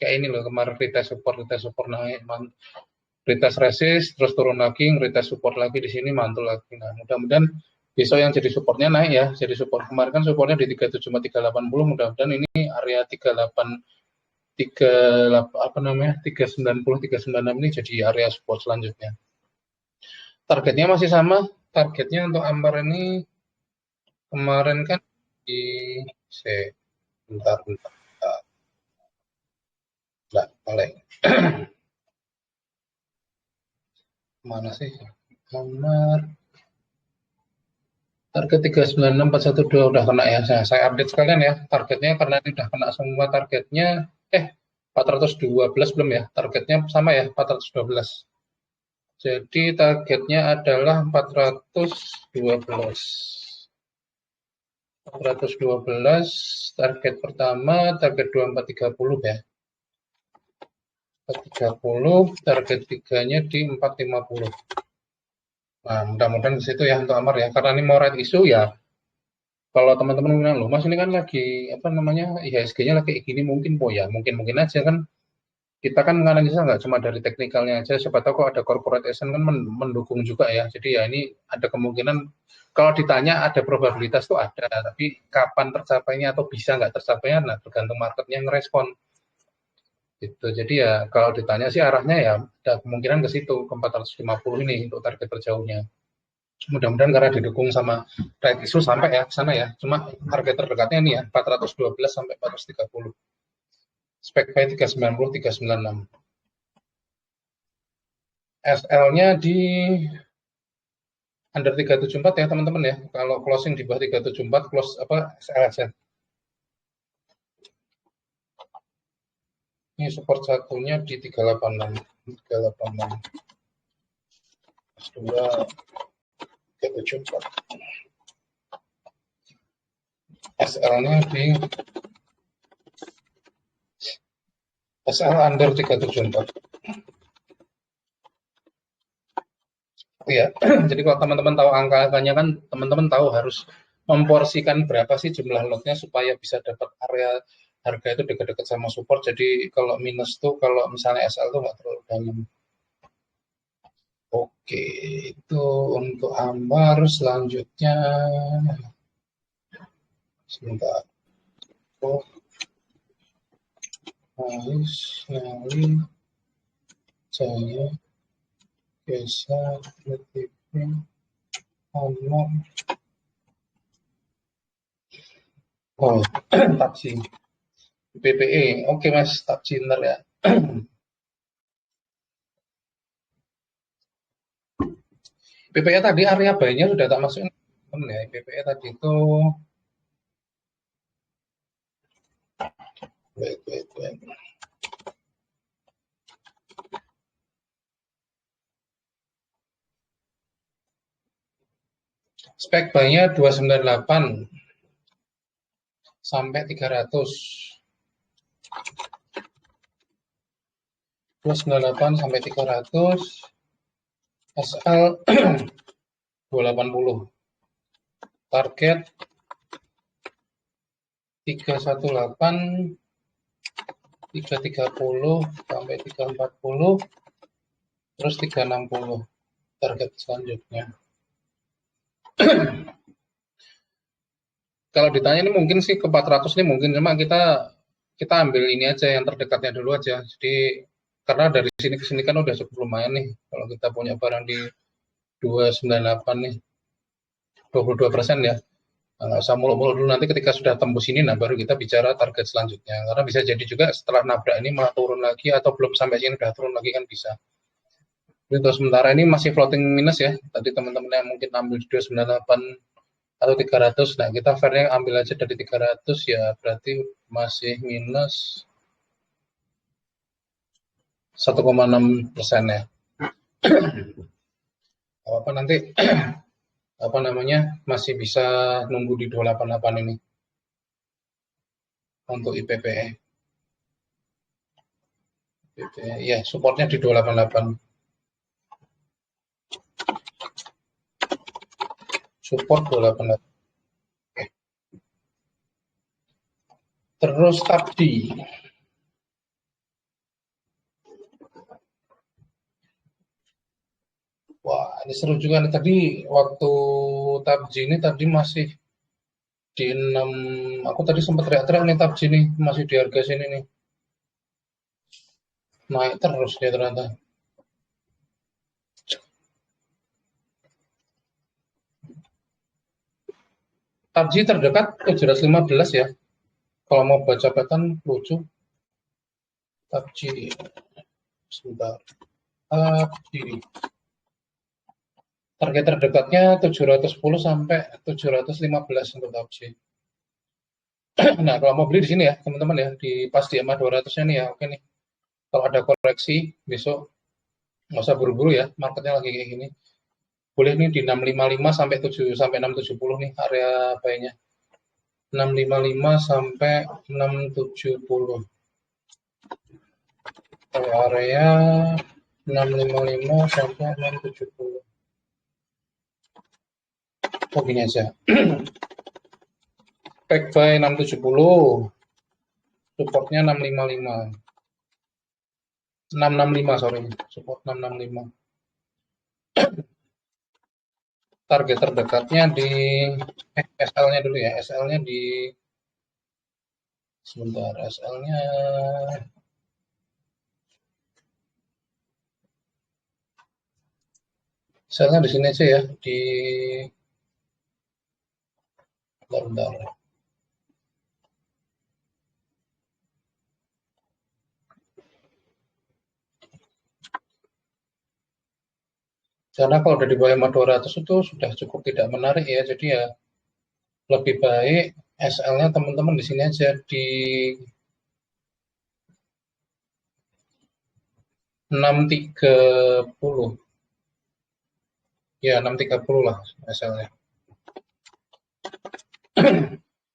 Kayak ini loh kemarin retest support naik, retest resist, terus turun lagi, retest support lagi di sini mantul lagi. Nah, mudah-mudahan besok yang jadi supportnya naik ya. Jadi support kemarin kan supportnya di 375 380, mudah-mudahan ini area 390 396 ini jadi area support selanjutnya. Targetnya masih sama. Targetnya untuk Amar ini kemarin kan di bentar. Nah, paling mana sih Amar? Target 396 412 udah kena ya. Saya update sekalian ya targetnya karena ini udah kena semua targetnya. 412 belum ya. Targetnya sama ya 412. Jadi targetnya adalah 412. 412 target pertama, target 2430 ya. 430, target 3-nya di 450. Nah, mudah-mudahan di situ ya untuk Amar ya. Karena ini mau right issue ya. Kalau teman-teman bilang, loh Mas ini kan lagi apa namanya IHSG-nya lagi gini mungkin ya mungkin aja kan. Kita kan menganalisa nggak cuma dari teknikalnya aja, siapa tahu kok ada corporate action kan mendukung juga ya. Jadi ya ini ada kemungkinan kalau ditanya ada probabilitas tuh ada, tapi kapan tercapainya atau bisa nggak tercapainya, nah tergantung marketnya ngerespon. Gitu. Jadi ya kalau ditanya sih arahnya ya ada kemungkinan ke situ ke 450 ini untuk target terjauhnya. Mudah-mudahan karena didukung sama trade issue sampai ya ke sana ya. Cuma target terdekatnya ini ya 412 sampai 430. Spek buy 390 396. SL-nya di under 374 ya teman-teman ya. Kalau closing di bawah 374 close apa SL aja. Ini support satunya di 386. 386. S2 374. SL-nya di SL under 374. Ya, jadi kalau teman-teman tahu angka-angkanya kan teman-teman tahu harus memporsikan berapa sih jumlah lotnya supaya bisa dapat area harga itu dekat-dekat sama support. Jadi kalau minus tuh kalau misalnya SL tuh nggak terlalu dalam. Oke, itu untuk ambar. Selanjutnya sebentar. Oh, nyali, Jaya, Gesa, LTP, Amar. Oh, Tapsi. PPE. Oke, Mas, Tapsi benar ya. PPE tadi area buy-nya sudah tak masukin ya. PPE tadi itu wait. Spek buy-nya 298 sampai 300. 298 sampai 300. SL 280. Target 318, 330 sampai 340, terus 360 target selanjutnya. Kalau ditanya ini mungkin sih ke 400 ini mungkin, cuma kita ambil ini aja yang terdekatnya dulu aja. Jadi karena dari sini ke sini kan udah cukup lumayan nih kalau kita punya barang di 298 nih, 22% ya. Nggak usah muluk-muluk dulu, nanti ketika sudah tembus ini, nah baru kita bicara target selanjutnya. Karena bisa jadi juga setelah nabrak ini malah turun lagi, atau belum sampai sini udah turun lagi kan bisa. Jadi untuk sementara ini masih floating minus ya. Tadi teman-teman yang mungkin ambil 298 atau 300, nah kita fairnya ambil aja dari 300 ya, berarti masih minus 1,6% ya. Apa nanti apa namanya masih bisa nunggu di 288 ini untuk IPPE. Ya, supportnya di 288. Support 288. Oke. Terus TAPDI. Wah, ini seru juga nih. Tadi waktu TAPDI ini tadi masih di 6. Aku tadi sempat teriak-teriak nih TAPDI nih, masih di harga sini nih. Naik terus dia ternyata. TAPDI terdekat 715 ya. Kalau mau baca pattern lucu. TAPDI. Sebentar. TAPDI. Target terdekatnya 710 sampai 715 untuk TAPDI. Nah, kalau mau beli di sini ya, teman-teman ya, di pas di EMA 200-nya nih ya, oke nih. Kalau ada koreksi besok nggak usah buru-buru ya, marketnya lagi kayak gini. Boleh nih di 655 sampai 670 nih area buy-nya. 655 sampai 670. Area 655 sampai 670. Oh, gini aja. Back buy 670. Supportnya 655. 665, sorry. Support 665. Target terdekatnya di SL-nya dulu ya. SL-nya di sebentar, SL-nya di sini aja ya, di bentar. Karena kalau udah di bawah 200 itu sudah cukup tidak menarik ya, jadi ya lebih baik SL-nya teman-teman di sini aja di 630. Ya, 630 lah SL-nya.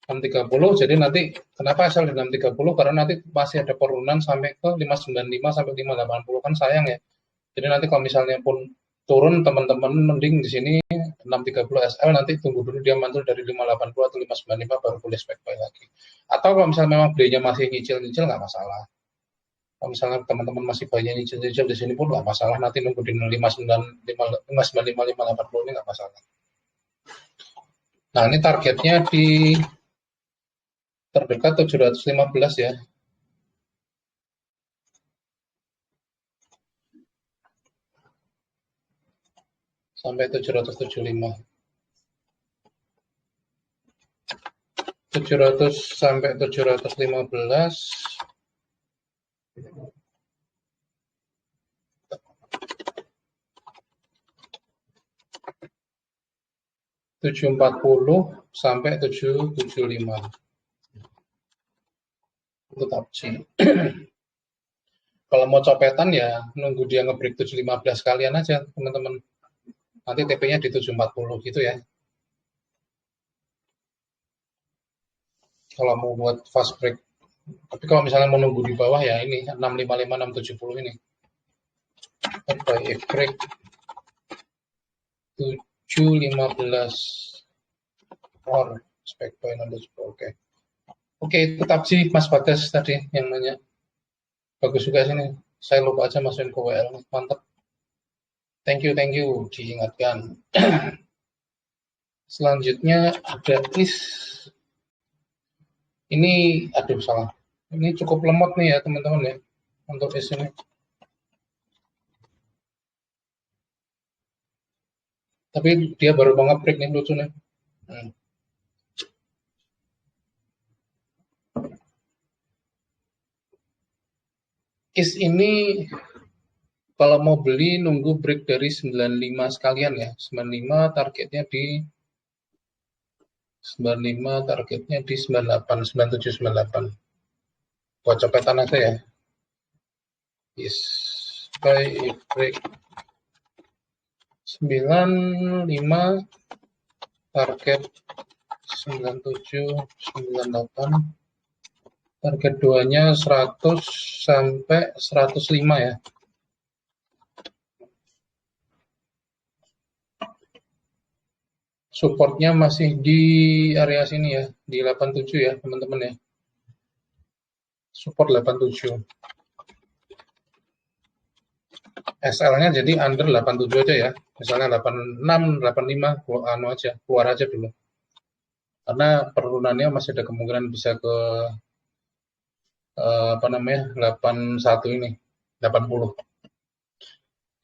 630, jadi nanti kenapa SL di 630? Karena nanti masih ada penurunan sampai ke 595 sampai 580, kan sayang ya. Jadi nanti kalau misalnya pun turun, teman-teman mending di sini 630 SL, nanti tunggu dulu dia mantul dari 580 atau 595 baru boleh spek buy lagi. Atau kalau misalnya memang belinya masih nyicil-nyicil nggak masalah. Kalau misalnya teman-teman masih banyak nyicil-nyicil di sini pun nggak masalah, nanti nunggu di 595 580 ini nggak masalah. Nah, ini targetnya di terdekat 715 ya. Sampai 775. 700 sampai 715. 740 sampai 775. Itu tapci. Kalau mau copetan ya nunggu dia ngebreak 715 kalian aja, teman-teman. Nanti TP-nya di 740 gitu ya. Kalau mau buat fast break. Tapi kalau misalnya mau nunggu di bawah ya ini 655 670 ini. Buy break 715 or spek buy 670. Oke. Oke, itu tapci Mas Bagas tadi yang nanya. Bagus juga sini. Saya lupa aja masukin ke WL. Mantap. Thank you, diingatkan. Selanjutnya ada ini, aduh salah. Ini cukup lemot nih ya teman-teman ya untuk ini. Tapi dia baru mau nge-break nih, lucu nih. Ini kalau mau beli nunggu break dari 95 sekalian ya. 95 targetnya di 98, 97, 98. Buat copetan aja ya. Buy break 95, target 97, 98. Target 2-nya 100 sampai 105 ya. Supportnya masih di area sini ya, di 87 ya teman-teman ya. Support 87. SL-nya jadi under 87 aja ya. Misalnya 86, 85, keluar aja dulu. Karena perunannya masih ada kemungkinan bisa ke 81 ini, 80.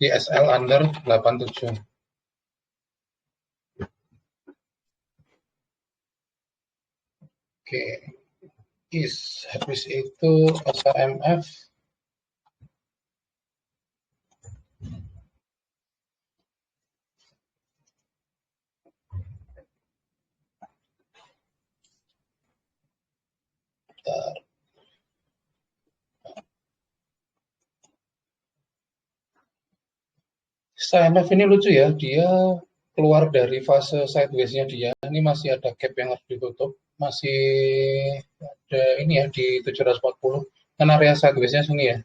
Di SL under 87. Oke. Habis itu SAMF. SAMF ini lucu ya, dia keluar dari fase sideways-nya dia. Ini masih ada gap yang harus ditutup. Masih ada ini ya di 740. Kan area sideways-nya sini ya.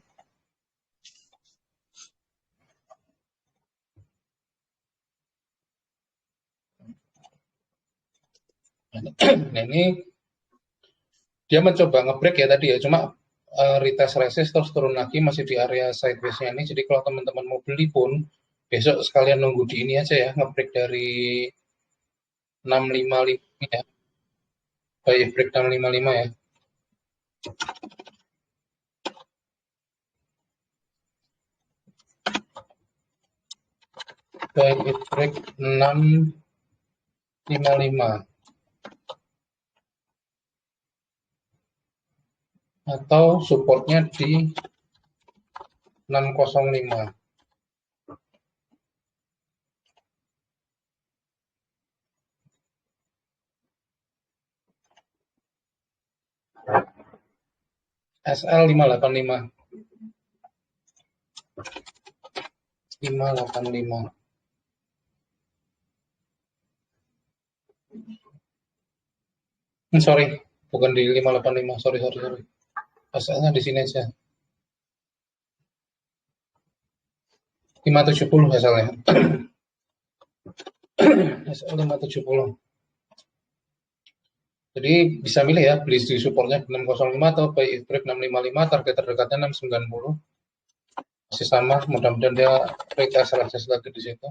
Nah ini dia mencoba ngebreak ya tadi ya, cuma retest resist terus turun lagi masih di area sideways-nya ini. Jadi kalau teman-teman mau beli pun besok sekalian nunggu di ini aja ya, ngebreak dari 655 ya. Buy break 655 ya. Buy break 655. Atau supportnya di 605. SL 585. 585. Sorry, bukan di 585. Sorry. Asalnya di sini aja. 570 asalnya. Asal 570. Jadi bisa milih ya, beli di supportnya 605 atau buy break 655, target terdekatnya 690. Masih sama, mudah-mudahan dia retest lagi di situ.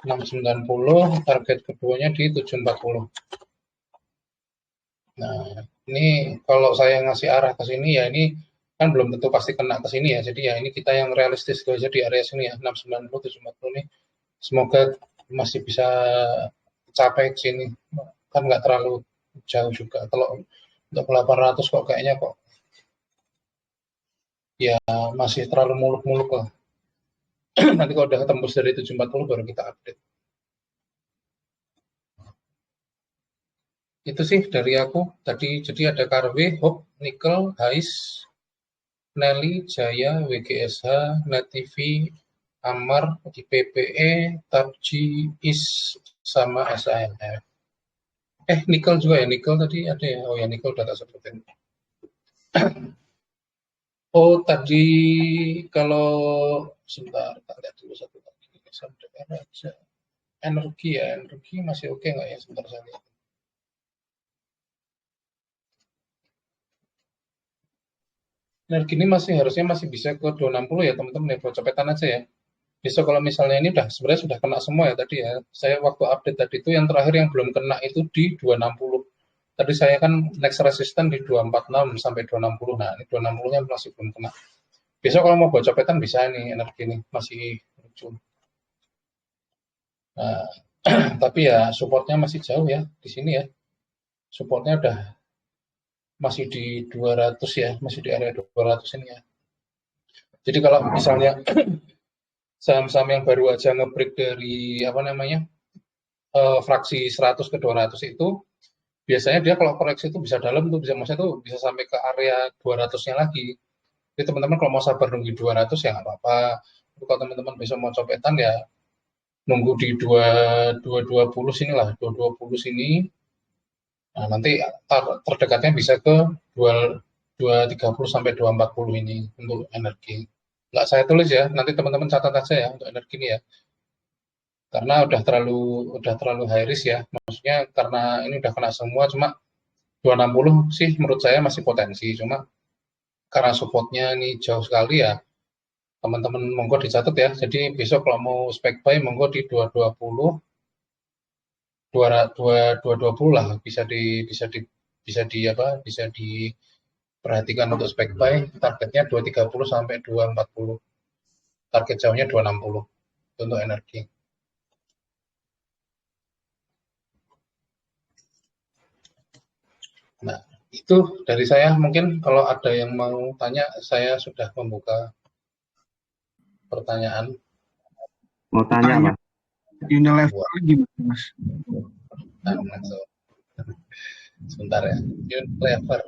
690, target keduanya di 740. Nah, ini kalau saya ngasih arah ke sini ya, ini kan belum tentu pasti kena ke sini ya. Jadi ya ini kita yang realistis aja di area sini ya, 690, 740 nih. Semoga masih bisa capai ke sini. Kan nggak terlalu jauh juga. Kalau untuk 800 kok kayaknya kok ya masih terlalu muluk-muluk lah. Nanti kalau udah tembus dari 740 baru kita update. Itu sih dari aku tadi. Jadi ada KRW, Hope, Nikel, Hais, Nelly, Jaya, WGSH, Net TV, Amar, IPPE, Tabji, IS, sama SANF. Nikel juga ya, Nikel tadi ada ya. Oh ya, Nikel udah tak sebutin. Oh tadi kalau sebentar, tak lihat dulu satu lagi. Sampai aja. Energi masih oke nggak ya? Sebentar saya lihat. Energi ini harusnya masih bisa ke 260 ya teman-teman ya, buat copetan aja ya. Besok kalau misalnya ini sebenarnya sudah kena semua ya tadi ya. Saya waktu update tadi itu yang terakhir yang belum kena itu di 260. Tadi saya kan next resistance di 246 sampai 260. Nah, ini 260-nya masih belum kena. Besok kalau mau buat copetan bisa nih, energi ini masih lucu. Nah, tapi ya supportnya masih jauh ya di sini ya. Supportnya udah masih di 200 ya, masih di area 200 ini ya. Jadi kalau misalnya saham-saham yang baru aja nge-break dari fraksi 100 ke 200 itu biasanya dia kalau koreksi itu bisa dalam tuh, maksudnya tuh bisa sampai ke area 200-nya lagi. Jadi teman-teman kalau mau sabar nunggu 200 ya nggak apa-apa. Kalau teman-teman besok mau copetan ya nunggu di 220 sini lah, 220 sini. Nah, nanti terdekatnya bisa ke 230 sampai 240 ini untuk energi. Nggak saya tulis ya, nanti teman-teman catat aja ya untuk energi ini ya. Karena udah terlalu high risk ya. Maksudnya karena ini udah kena semua, cuma 260 sih menurut saya masih potensi. Cuma karena supportnya ini jauh sekali ya, teman-teman monggo dicatat ya. Jadi besok kalau mau spek buy monggo di 220, 220 lah bisa diperhatikan untuk spek buy. Targetnya 230 sampai 240. Target jauhnya 260 untuk energi. Nah, itu dari saya. Mungkin kalau ada yang mau tanya, saya sudah membuka pertanyaan. Mau tanya, Mas? Unilever gimana, Mas? Sebentar ya. Unilever.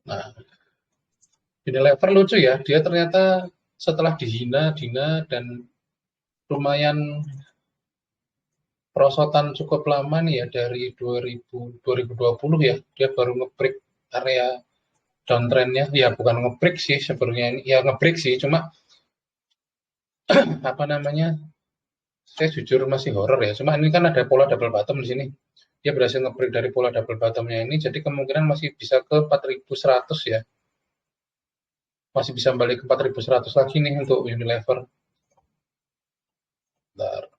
Nah, Unilever lucu ya, dia ternyata setelah dihina dan lumayan perosotan cukup lama nih ya, dari 2020 ya, dia baru nge-break area downtrendnya. Ya bukan nge-break sih sebenarnya, ya nge-break sih, cuma saya jujur masih horror ya, cuma ini kan ada pola double bottom di sini. Dia berhasil nge-break dari pola double bottomnya ini, jadi kemungkinan masih bisa ke 4.100 ya. Masih bisa balik ke 4.100 lagi nih untuk Unilever. Bentar.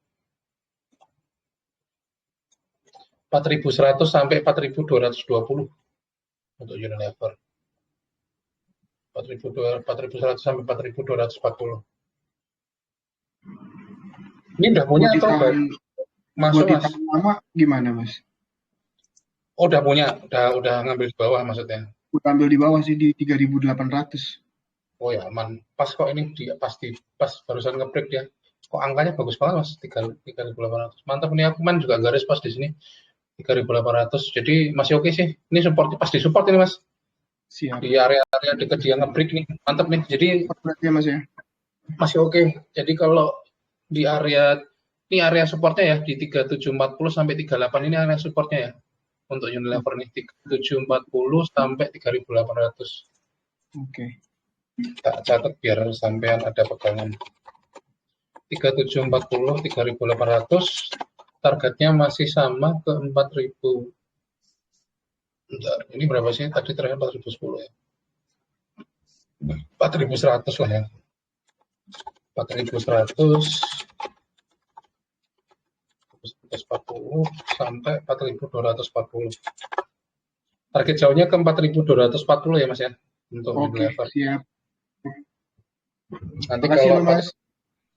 4.100 sampai 4.220 untuk Unilever. 4.100 sampai 4.240. Ini udah punya atau masuk, Mas? Lama gimana, Mas? Oh, udah punya, udah ngambil di bawah maksudnya. Udah ambil di bawah sih di 3.800. Oh ya aman. Pas kok ini pas barusan nge-break dia. Kok angkanya bagus banget Mas, 3.800. Mantap nih, aku main juga garis pas di sini 3.800. Jadi masih oke sih. Ini pas di support ini Mas. Siap. Di area-area dekat dia nge-break nih. Mantap nih. Jadi Berarti ya Mas ya. masih oke. Jadi kalau di area supportnya ya di 3740 sampai 38 ini area supportnya ya. Untuk Unilever nih 3740 sampai 3.800. Oke. Tak catat biar sampean ada pegangan. 3740, 3.800, targetnya masih sama ke 4.000. Bentar, ini berapa sih? Tadi terakhir 4.010 ya. 4.100 lah ya. 4.100, 440 sampai 4.240. Target jauhnya ke 4.240 ya Mas ya. Untuk Unilever. Siap. Nanti Makasih, kalau Mas.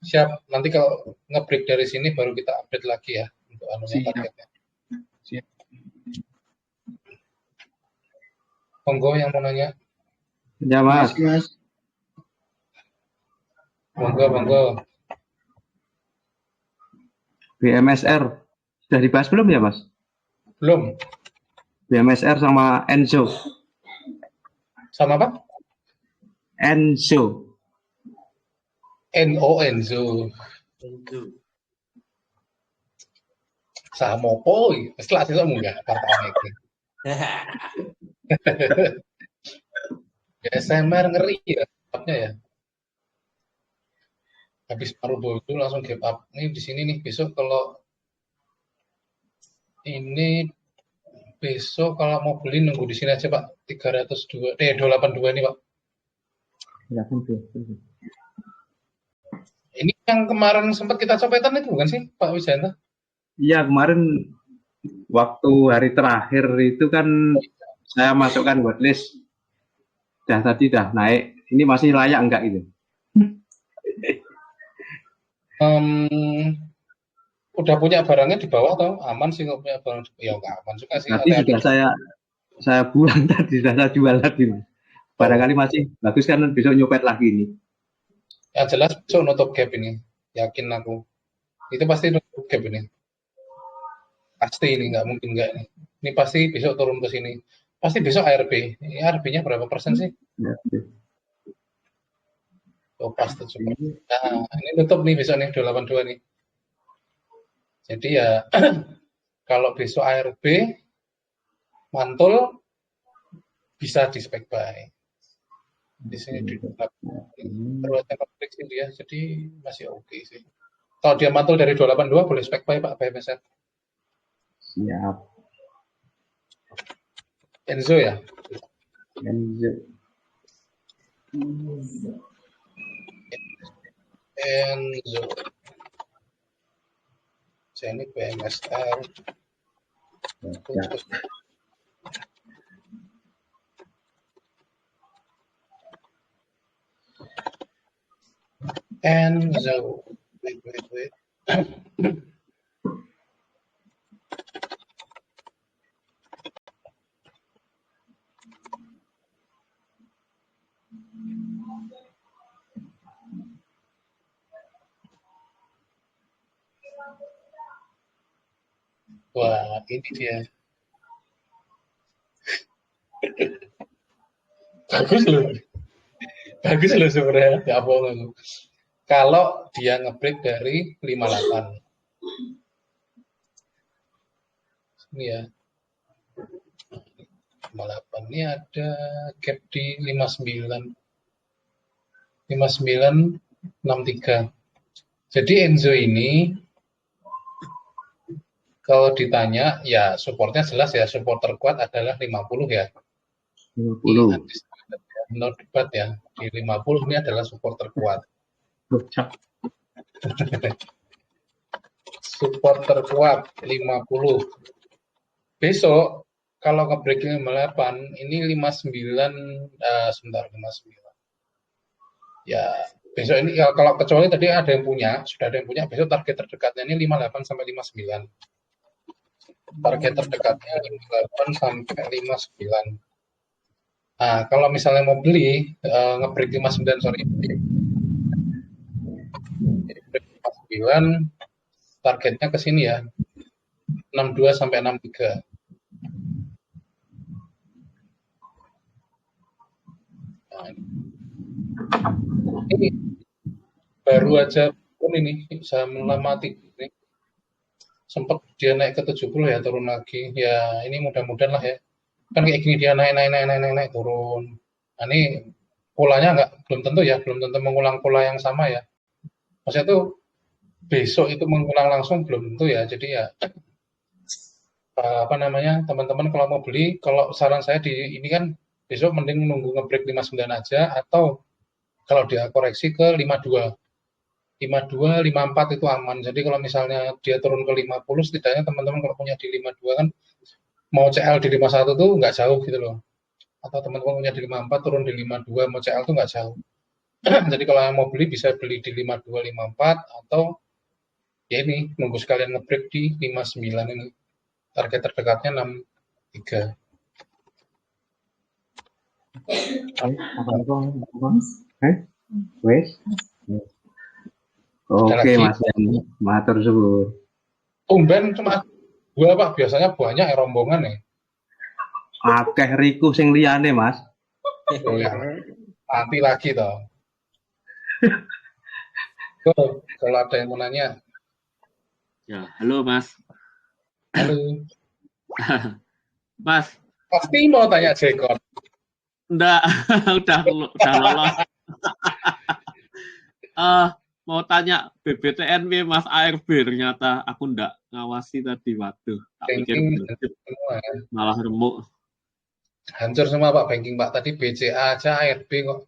siap, nanti kalau nge-break dari sini baru kita update lagi ya untuk anunya targetnya. Siap. Monggo yang mau nanya. Ya Mas, Makasih, Mas. Monggo. BMSR sudah dibahas belum ya Mas? Belum. BMSR sama Enzo. Sama apa? Enzo. Enzo. Itu. Sama apa? Setelah itu munggah partai ini. SMR ngeri ya, upnya ya. Habis paruh itu langsung gap up. Ini di sini nih besok kalau mau beli nunggu di sini aja Pak. 282 ini Pak. Ini yang kemarin sempat kita copetan itu bukan sih Pak Wijanta? Iya kemarin waktu hari terakhir itu kan saya masukkan watchlist. Tadi naik. Ini masih layak enggak gitu? Udah punya barangnya di bawah atau aman sih nggak punya barang? Ya nggak aman juga sih. Tadi sudah saya buang tadi, sudah saya jual lagi. Barangkali masih bagus kan besok nyopet lagi ini. Yang jelas besok nutup gap ini, yakin aku. Itu pasti nutup gap ini. Pasti ini nggak mungkin nggak ini. Ini pasti besok turun ke sini. Pasti besok ARB. Ini ARB-nya berapa persen sih? Ya, Oh pasti coba. Nah ini tutup nih besok nih 282 nih. Jadi ya kalau besok ARB mantul bisa di spek buy. Di sini di perluasan konflik dia, jadi masih oke sih. Kalau dia mantul dari 282 boleh spek buy Pak BMSR. Siap. Enzo ya? Enzo. Ini BMSR. Enzo. Wait. Wah, ini dia. Bagus loh sebenarnya. Ya bohong. Kalau dia ngebreak dari 58. Ini ya. 58 ini ada gap di 59. 5963. Jadi Enzo ini kalau ditanya ya supportnya jelas ya, support terkuat adalah 50 ya. 50. No debat ya. Di 50 ini adalah support terkuat. Support terkuat 50. Besok kalau nge-break 58 ini 59 sebentar 59. Ya, besok ini ya, kalau kecuali tadi ada yang punya, sudah ada yang punya, besok target terdekatnya ini 58 sampai 59. Target terdekatnya 58 sampai 59. Nah, kalau misalnya mau beli nge-break 59, sorry. Break 59 targetnya ke sini ya. 62 sampai 63. Nah, ini baru aja pun ini bisa melamati ini. Sempat dia naik ke 70 ya, turun lagi. Ya, ini mudah-mudahan lah ya. Kan kayak gini dia naik turun. Nah, ini polanya belum tentu ya, belum tentu mengulang pola yang sama ya. Maksudnya tuh besok itu mengulang langsung belum tentu ya. Jadi ya apa namanya, teman-teman kalau mau beli, kalau saran saya di ini kan besok mending nunggu nge-break 59 aja, atau kalau dia koreksi ke 52. 52, 54 itu aman. Jadi kalau misalnya dia turun ke 50, setidaknya teman-teman kalau punya di 52 kan mau CL di 51 tuh nggak jauh gitu loh. Atau teman-teman punya di 54 turun di 52 mau CL tuh nggak jauh. Jadi kalau yang mau beli bisa beli di 52, 54, atau ya ini nunggu sekalian nge-break di 59 ini. Target terdekatnya 63. Wes. Oke, Mas Yani, matur suwun. Tumben cuma 2 Pak, biasanya banyak ya rombongan ya. Akeh riku sing liyane, Mas. Oh ya, nanti lagi toh. Kalau ada yang mau nanya. Ya, halo Mas. Halo. Mas. Pasti mau tanya Jekon. Enggak, udah lolos. Mau tanya BBTNW Mas ARB, ternyata aku enggak ngawasi tadi. Waduh, tak pikir semua ya. Malah remuk. Hancur semua Pak banking Pak, tadi BCA aja ARB kok.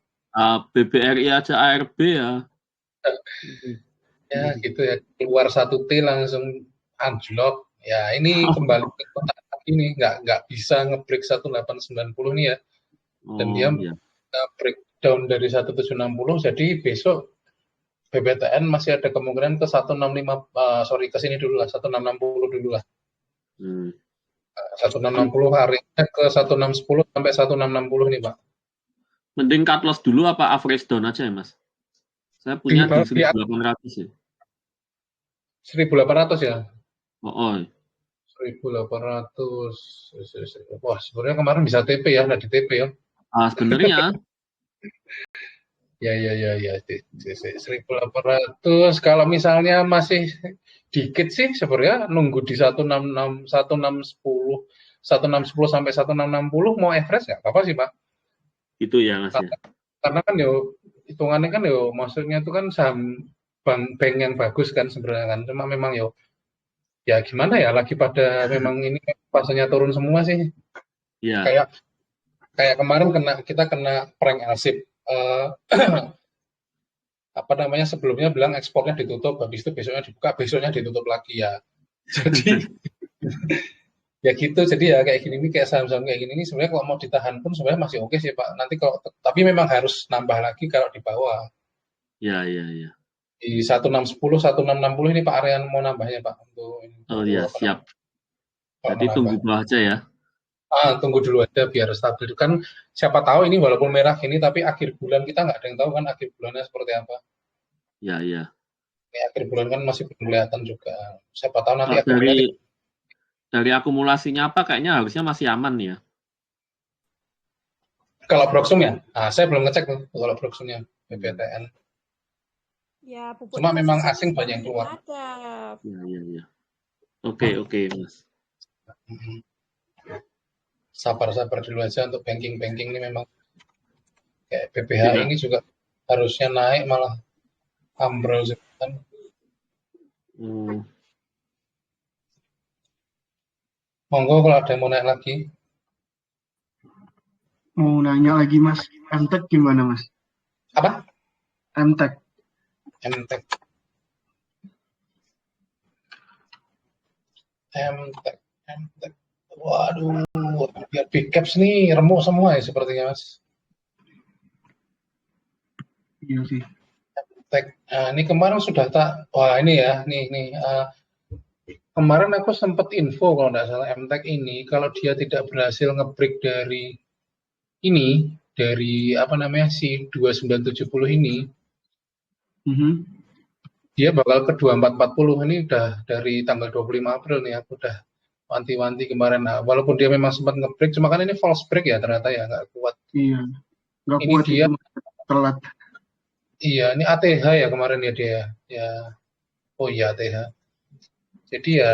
BBRI aja ARB ya. Ya gitu ya, keluar 1T langsung anjlok. Ya ini kembali ke kotak ini, nggak bisa nge-break 1890 nih ya. Dan dia breakdown dari 1760, jadi besok BBTN masih ada kemungkinan ke 165, ke sini dulu lah, 1660 dulu lah. 1660 harinya ke 1610 sampai 1660 nih Pak. Mending cut loss dulu apa average down aja ya Mas? Saya punya di 1800 ya. 1800 ya? Oh. 1800. Wah, sebenarnya kemarin bisa TP ya, nggak di TP ya. Sebenarnya. Ya. 1800 kalau misalnya masih dikit sih sebenarnya nunggu di 166, 1610 sampai 1660 mau average nggak apa-apa sih Pak. Itu ya Mas ya. Karena kan hitungannya kan maksudnya itu kan saham bank yang bagus kan sebenarnya kan. Cuma memang ya gimana ya, lagi pada memang ini pasanya turun semua sih. Iya. Kayak kemarin kita kena prank LSIP. Apa namanya, sebelumnya bilang ekspornya ditutup, habis itu besoknya dibuka, besoknya ditutup lagi ya. Jadi ya gitu, jadi ya kayak gini nih, kayak saham-saham kayak gini nih sebenarnya kalau mau ditahan pun sebenarnya masih oke sih Pak. Nanti tapi memang harus nambah lagi kalau di bawah. Iya. Di 1610, 1660 ini Pak Aryan mau nambahnya Pak untuk ini. Oh iya, siap. Jadi tunggu dulu aja ya. Tunggu dulu aja biar stabil. Kan siapa tahu ini walaupun merah ini tapi akhir bulan kita nggak ada yang tahu kan akhir bulannya seperti apa. Iya. Ini akhir bulan kan masih belum kelihatan juga. Siapa tahu nanti dari akumulasinya apa kayaknya harusnya masih aman ya. Kalau Broksum ya? Saya belum ngecek tuh kalau Broksumnya BBTN. Ya, cuma memang asing banyak yang keluar. Iya. Oke, Mas. Sabar dulu aja untuk banking ini memang kayak BBH ini juga harusnya naik malah ambrol kan. Monggo kalau ada yang mau naik lagi. Mau nanya lagi Mas, MTEK gimana Mas? Apa? MTEK. Waduh, biar big caps nih remuk semua ya sepertinya Mas. Iya sih. Ini kemarin sudah ini ya, nih. Kemarin aku sempat info kalau nggak salah MTEK ini kalau dia tidak berhasil nge-break dari ini dari apa namanya si 2970 ini dia bakal ke 2440 ini udah dari tanggal 25 April nih aku udah wanti-wanti kemarin. Nah, walaupun dia memang sempat nge-break, cuma kan ini false break ya ternyata ya nggak kuat. Iya, nggak Ini kuat dia, itu telat. iya ini ATH ya kemarin ya dia, ya, oh iya ATH. Jadi ya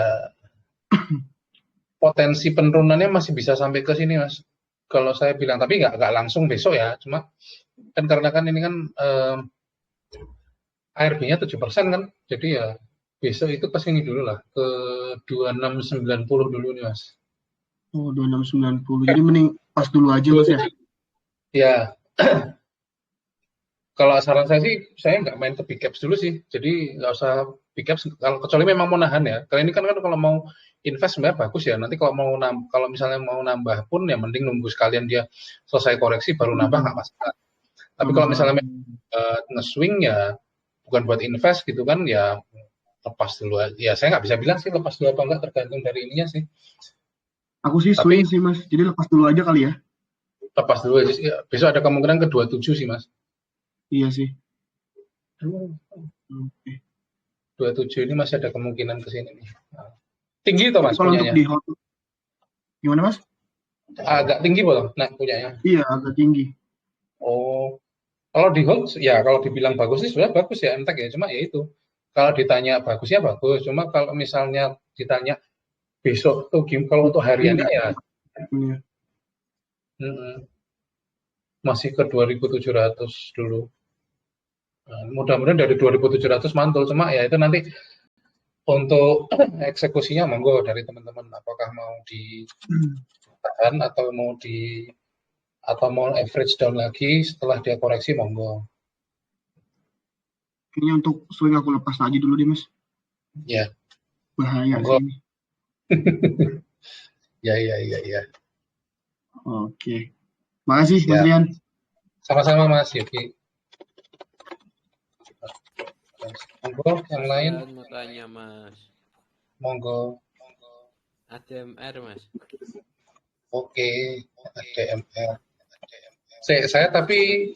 potensi penurunannya masih bisa sampai ke sini mas. Kalau saya bilang, tapi nggak langsung besok ya, cuma kan karena kan ini kan ARB-nya 7% kan, jadi ya besok itu ke sini dulu lah, ke 2690 dulu nih mas. Oh, 2690. Jadi mending pas dulu aja mas ya. Ya, kalau saran saya sih, saya nggak main ke big caps dulu sih. Jadi nggak usah big caps, kalau kecuali memang mau nahan ya. Kali ini kan kalau mau invest sebenarnya bagus ya. Nanti kalau kalau misalnya mau nambah pun ya mending nunggu sekalian dia selesai koreksi baru nambah nggak masalah. Tapi kalau misalnya nge-swing ya bukan buat invest gitu kan ya lepas dulu aja. Ya saya nggak bisa bilang sih lepas dulu apa enggak tergantung dari ininya sih. Aku sih swing sih mas. Jadi lepas dulu aja kali ya. Lepas dulu aja. Besok ada kemungkinan ke 27 sih mas. Iya sih. Oke. 27 ini masih ada kemungkinan ke sini nih. Nah, tinggi toh mas kalau punyanya? untuk di hold gimana mas? Agak tinggi toh nah punyanya? Iya agak tinggi. Oh, kalau di hold ya kalau dibilang bagus sih sudah bagus ya MTEK ya. Cuma ya itu kalau ditanya bagusnya bagus. Cuma kalau misalnya ditanya besok tuh kalau untuk hariannya ya masih ke 2700 dulu. Nah, mudah-mudahan dari 2700 mantul, cuma ya itu nanti untuk eksekusinya monggo dari teman-teman apakah mau ditahan atau mau average down lagi setelah dia koreksi monggo. Kayaknya untuk swing aku lepas aja dulu deh mas. Ya. Bahaya monggo. sih ini. Ya. Oke. Makasih Mas Rian. Sama-sama Mas Yogi. Monggo yang lain. Mau tanya Mas. Monggo. ADMR Mas. Oke, ADMR. Saya tapi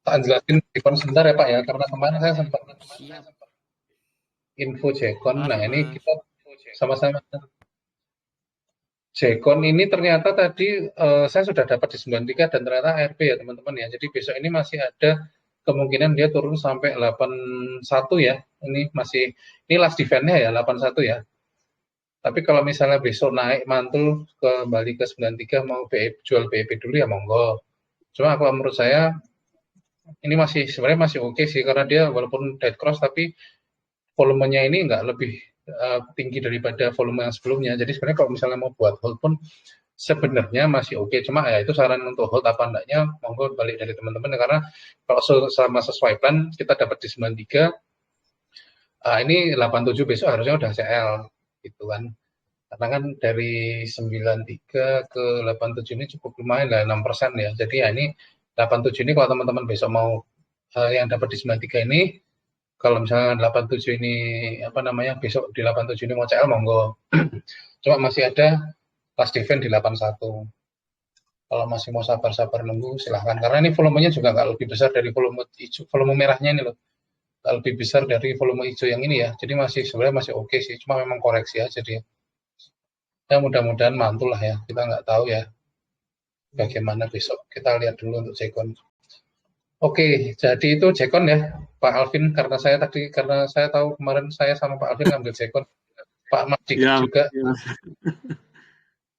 tak jelasin Jekon sebentar ya Pak ya, karena kemarin saya sempat info Jekon. Nah ini kita sama-sama. Jekon ini ternyata tadi saya sudah dapat di 93 dan ternyata ARB ya teman-teman ya. Jadi besok ini masih ada kemungkinan dia turun sampai 81 ya. Ini last event-nya ya 81 ya. Tapi kalau misalnya besok naik mantul kembali ke 93 mau jual BEP dulu ya monggo. Cuma kalau menurut saya ini sebenarnya masih oke sih karena dia walaupun dead cross tapi volumenya ini nggak lebih tinggi daripada volume yang sebelumnya. Jadi sebenarnya kalau misalnya mau buat hold pun sebenarnya masih oke. Cuma ya itu saran untuk hold apa enggaknya monggo balik dari teman-teman karena kalau sama sesuai plan kita dapat di 93 ini 87 besok harusnya udah CL gitu kan. Karena kan dari 93 ke 87 ini cukup lumayan lah 6% ya. Jadi ya ini 87 ini kalau teman-teman besok mau yang dapat di 93 ini kalau misalnya 87 ini besok di 87 ini mau CL monggo. Cuma masih ada last event di 81. Kalau masih mau sabar-sabar nunggu silahkan. Karena ini volumenya juga nggak lebih besar dari volume hijau, volume merahnya ini loh. Nggak lebih besar dari volume hijau yang ini ya. Jadi sebenarnya masih oke sih. Cuma memang koreksi aja dia. Ya mudah-mudahan mantul lah ya. Kita nggak tahu ya bagaimana besok. Kita lihat dulu untuk Jekon. Oke, jadi itu Jekon ya, Pak Alvin. Karena saya tahu kemarin saya sama Pak Alvin ngambil Jekon, Pak Madik juga,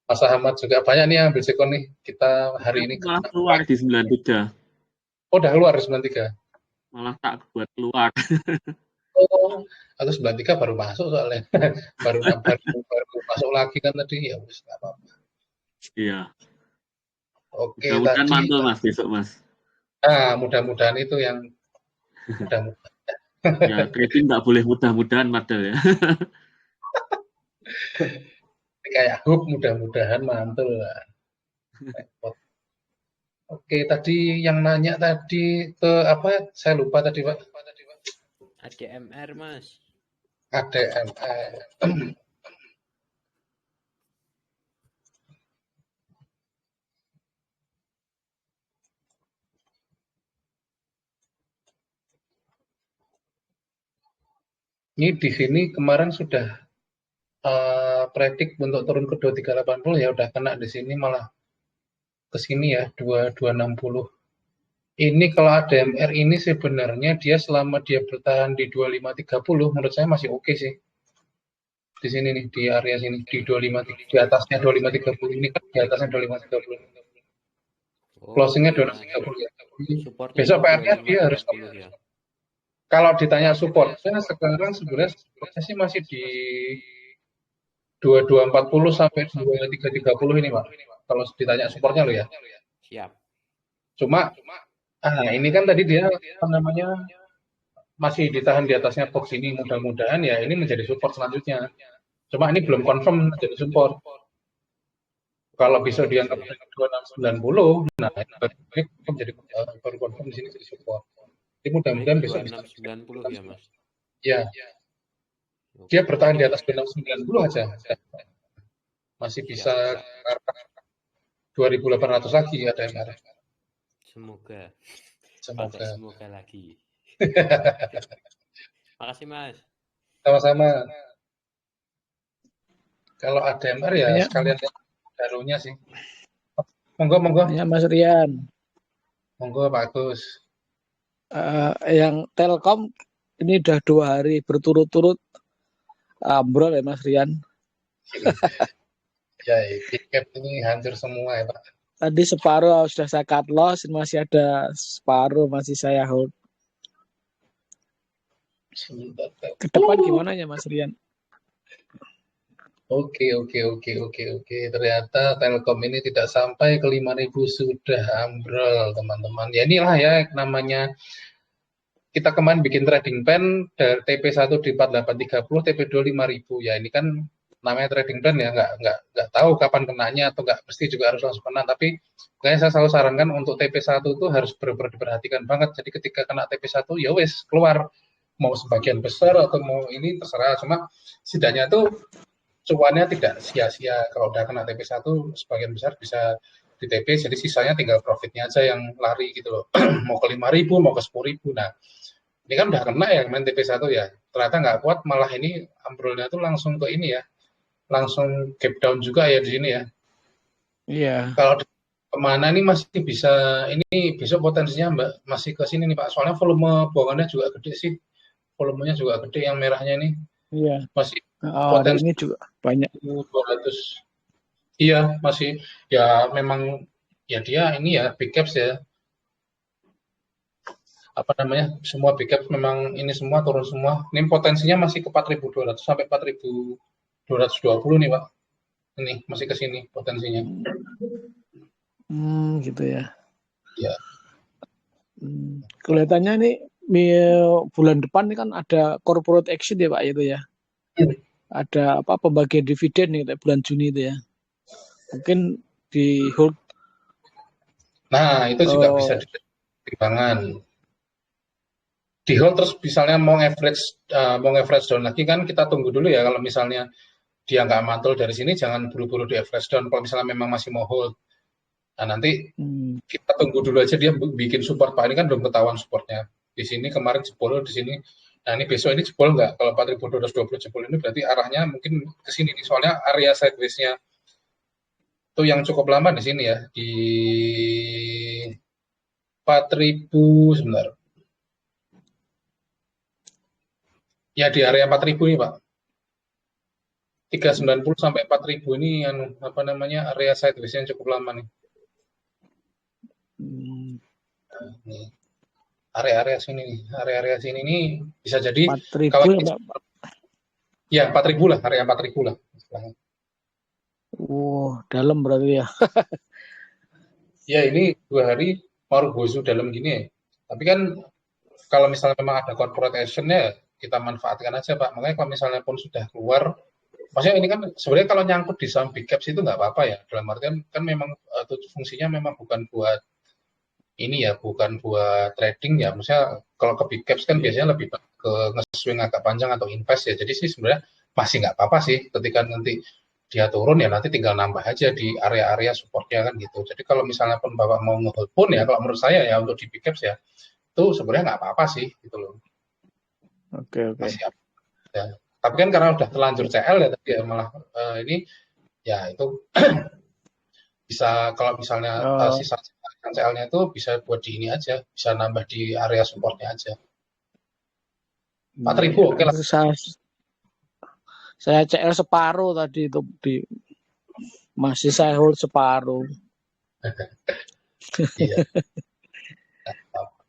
Mas Ahmad juga banyak nih yang ambil Jekon nih. Kita hari ini malah keluar di 93. Oh, udah keluar di 93. Malah tak buat keluar. Oh, atau 93 baru masuk soalnya. baru masuk lagi kan tadi ya wis enggak apa-apa. Iya. Oke, mudah-mudahan tadi mantul Mas besok Mas. Mudah-mudahan itu yang mudah-mudahan. Ya, trading nggak boleh mudah-mudahan padahal ya. Kayak hook mudah-mudahan mantul lah. Oke, tadi yang nanya tadi ke apa? Saya lupa tadi Pak. ADMR Mas. ADMR. Ini di sini kemarin sudah predik untuk turun ke 2380 ya udah kena di sini malah ke sini ya 2260. Ini kalau ADMR ini sebenarnya dia selama dia bertahan di 2530 menurut saya masih oke sih. Di sini nih di area sini di 25 di atasnya 2530 ini kan di atasnya 2530. Closingnya 230 ya. Supportnya Besok di PR-nya dia harus 25.30 ya. kalau ditanya supportnya sekarang sebenarnya supportnya sih masih di 2240 sampai 2330 ini Pak. Kalau ditanya supportnya lo ya. Siap. Cuma ini kan tadi dia apa namanya masih ditahan di atasnya box ini mudah-mudahan ya ini menjadi support selanjutnya. Cuma ini belum confirm menjadi support. Kalau bisa dianggap 2690, nah ini menjadi baru confirm di sini jadi support. Jadi mudah-mudahan besok bisa 2690 ya Mas. Ya, dia bertahan di atas 2690 aja. Masih bisa 2.800 lagi ya ADMR. Semoga. Semoga. Semoga lagi. Makasih Mas. Sama-sama. Kalau ADMR ya sekalian barunya sih. Monggo. Ya Mas Rian. Monggo Pak Agus. Yang Telkom ini udah 2 hari berturut-turut ambrol ya Mas Rian. Ya, tiket ini hancur semua ya Pak. Tadi separuh sudah saya cut loss, masih ada separuh masih saya hold. Ke depan gimana ya Mas Rian? Oke. Ternyata Telkom ini tidak sampai ke 5.000 sudah ambrol teman-teman. Ya inilah ya namanya kita kemarin bikin trading plan dari TP1 di 4830, TP2 5.000 ya ini kan namanya trading plan ya nggak tahu kapan kenanya atau nggak mesti juga harus langsung kena tapi kayaknya saya selalu sarankan untuk TP1 itu harus benar-benar diperhatikan banget jadi ketika kena TP1 ya wes keluar mau sebagian besar atau mau ini terserah cuma setidaknya tuh cuannya tidak sia-sia kalau udah kena TP1 sebagian besar bisa di TP jadi sisanya tinggal profitnya aja yang lari gitu loh mau ke 5.000 mau ke 10.000 nah ini kan udah kena ya main TP1 ya ternyata nggak kuat malah ini ambrolnya tuh langsung ke ini ya langsung gap down juga ya di sini ya. Iya. Kalau kemana nih masih bisa ini besok potensinya Mbak masih ke sini nih Pak. Soalnya volume buangannya juga gede sih. Volumenya juga gede yang merahnya ini. Iya. Masih potensi ini juga banyak. 200. Iya, masih ya memang ya dia ini ya big caps ya. Apa namanya? Semua big caps memang ini semua turun semua. Ini potensinya masih ke 4.200 sampai 4.220 nih Pak. Ini masih ke sini potensinya. Gitu ya. Ya. Kelihatannya nih bulan depan nih kan ada corporate action ya Pak itu ya. Ada apa pembagian dividen nih bulan Juni itu ya. Mungkin di hold. Nah, itu juga bisa dipertimbangkan. Di hold terus misalnya mau average down lagi kan kita tunggu dulu ya kalau misalnya dia nggak mantul dari sini jangan buru-buru di average down kalau misalnya memang masih mau hold. Nah, nanti kita tunggu dulu aja dia bikin support Pak ini kan belum ketahuan supportnya. Di sini kemarin jebol di sini. Nah, ini besok ini jebol nggak? Kalau 4.220 jebol ini berarti arahnya mungkin ke sini nih. Soalnya area sideways-nya itu yang cukup lama di sini ya di 4.000 sebentar. Ya di area 4.000 nih Pak. 390 sampai 4.000 ini yang apa namanya area sideways yang cukup lama nih. Nih. Area-area sini nih, area-area sini nih bisa jadi 4.000 kalau ya 4.000 lah, area 4.000 lah. Dalam berarti ya. Ya ini 2 hari baru gosu dalam gini ya. Tapi kan kalau misalnya memang ada corporate action-nya kita manfaatkan aja Pak. Makanya kalau misalnya pun sudah keluar maksudnya ini kan sebenarnya kalau nyangkut di saham big caps itu nggak apa-apa ya. Dalam artian kan memang fungsinya memang bukan buat ini ya, bukan buat trading ya. Maksudnya kalau ke big caps kan biasanya lebih ke nge-swing agak panjang atau invest ya. Jadi sih sebenarnya masih nggak apa-apa sih ketika nanti dia turun ya nanti tinggal nambah aja di area-area supportnya kan gitu. Jadi kalau misalnya pun Bapak mau nge-hold pun ya kalau menurut saya ya untuk di big caps ya itu sebenarnya nggak apa-apa sih gitu loh. Oke. Ya. Tapi kan karena udah terlanjur CL ya tadi ya malah ini ya itu bisa kalau misalnya sisa CL-nya itu bisa buat di ini aja, bisa nambah di area supportnya aja. 4.000 oke lah. Saya CL separuh tadi itu masih saya hold separuh. Iya.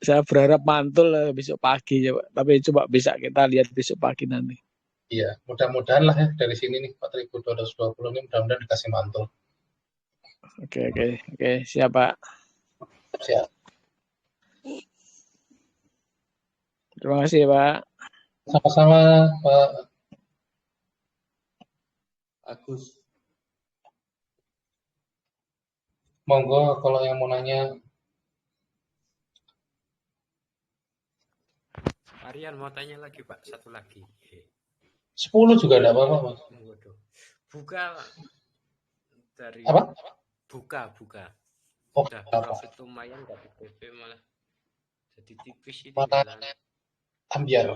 Saya berharap mantul besok pagi ya, Pak. Tapi coba bisa kita lihat besok pagi nanti. Iya, mudah-mudahan lah ya dari sini nih 4.220 ini mudah-mudahan dikasih mantul. Oke, siap Pak. Siap. Terima kasih Pak. Sama-sama Pak Agus. Monggo kalau yang mau nanya. Aryan mau tanya lagi Pak, satu lagi. 10 juga enggak apa-apa Mas. Waduh. Buka dari Apa? Buka. Oh, Udah apa? profit lumayan nggak di PP malah jadi tipis ini. Mana ambiar.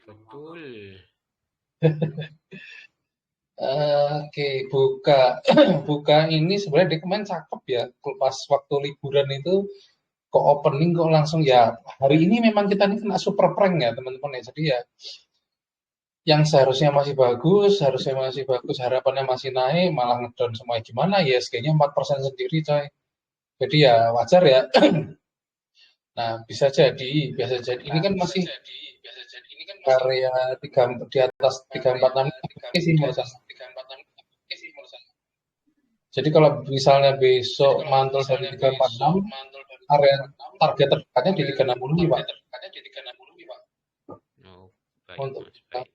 Betul. Oke, buka ini sebenarnya dia kemarin cakep ya. Pas waktu liburan itu kok opening kok langsung ya. Hari ini memang kita ini kena super prank ya teman-teman ya. Jadi ya yang seharusnya masih bagus, harapannya masih naik, malah ngedown semua. Gimana ya, SG-nya 4% sendiri coy. Jadi ya wajar ya. Nah, bisa jadi. Ini kan masih area di atas 346 sih menurut saya. Jadi kalau misalnya besok mantul dari 346, area target terdekatnya di 360 nih Pak. Oh, baik, Untuk Mas, baik.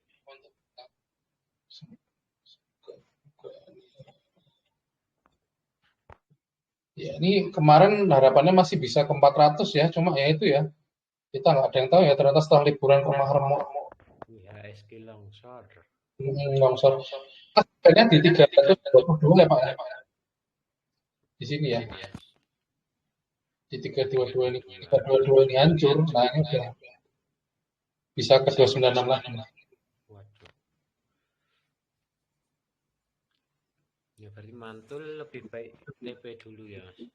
Ya, ini kemarin harapannya masih bisa ke 400 ya, cuma ya itu ya. Kita nggak ada yang tahu ya, ternyata setelah liburan remuk-remuk. IHSG longsor. Longsor. Kayaknya di 322 ya Pak ya. Di sini ya. Di 322 ini. 322 ini hancur. Nah ini udah bisa ke 296 lagi. Waduh. Ya berarti mantul lebih baik TP dulu ya Mas.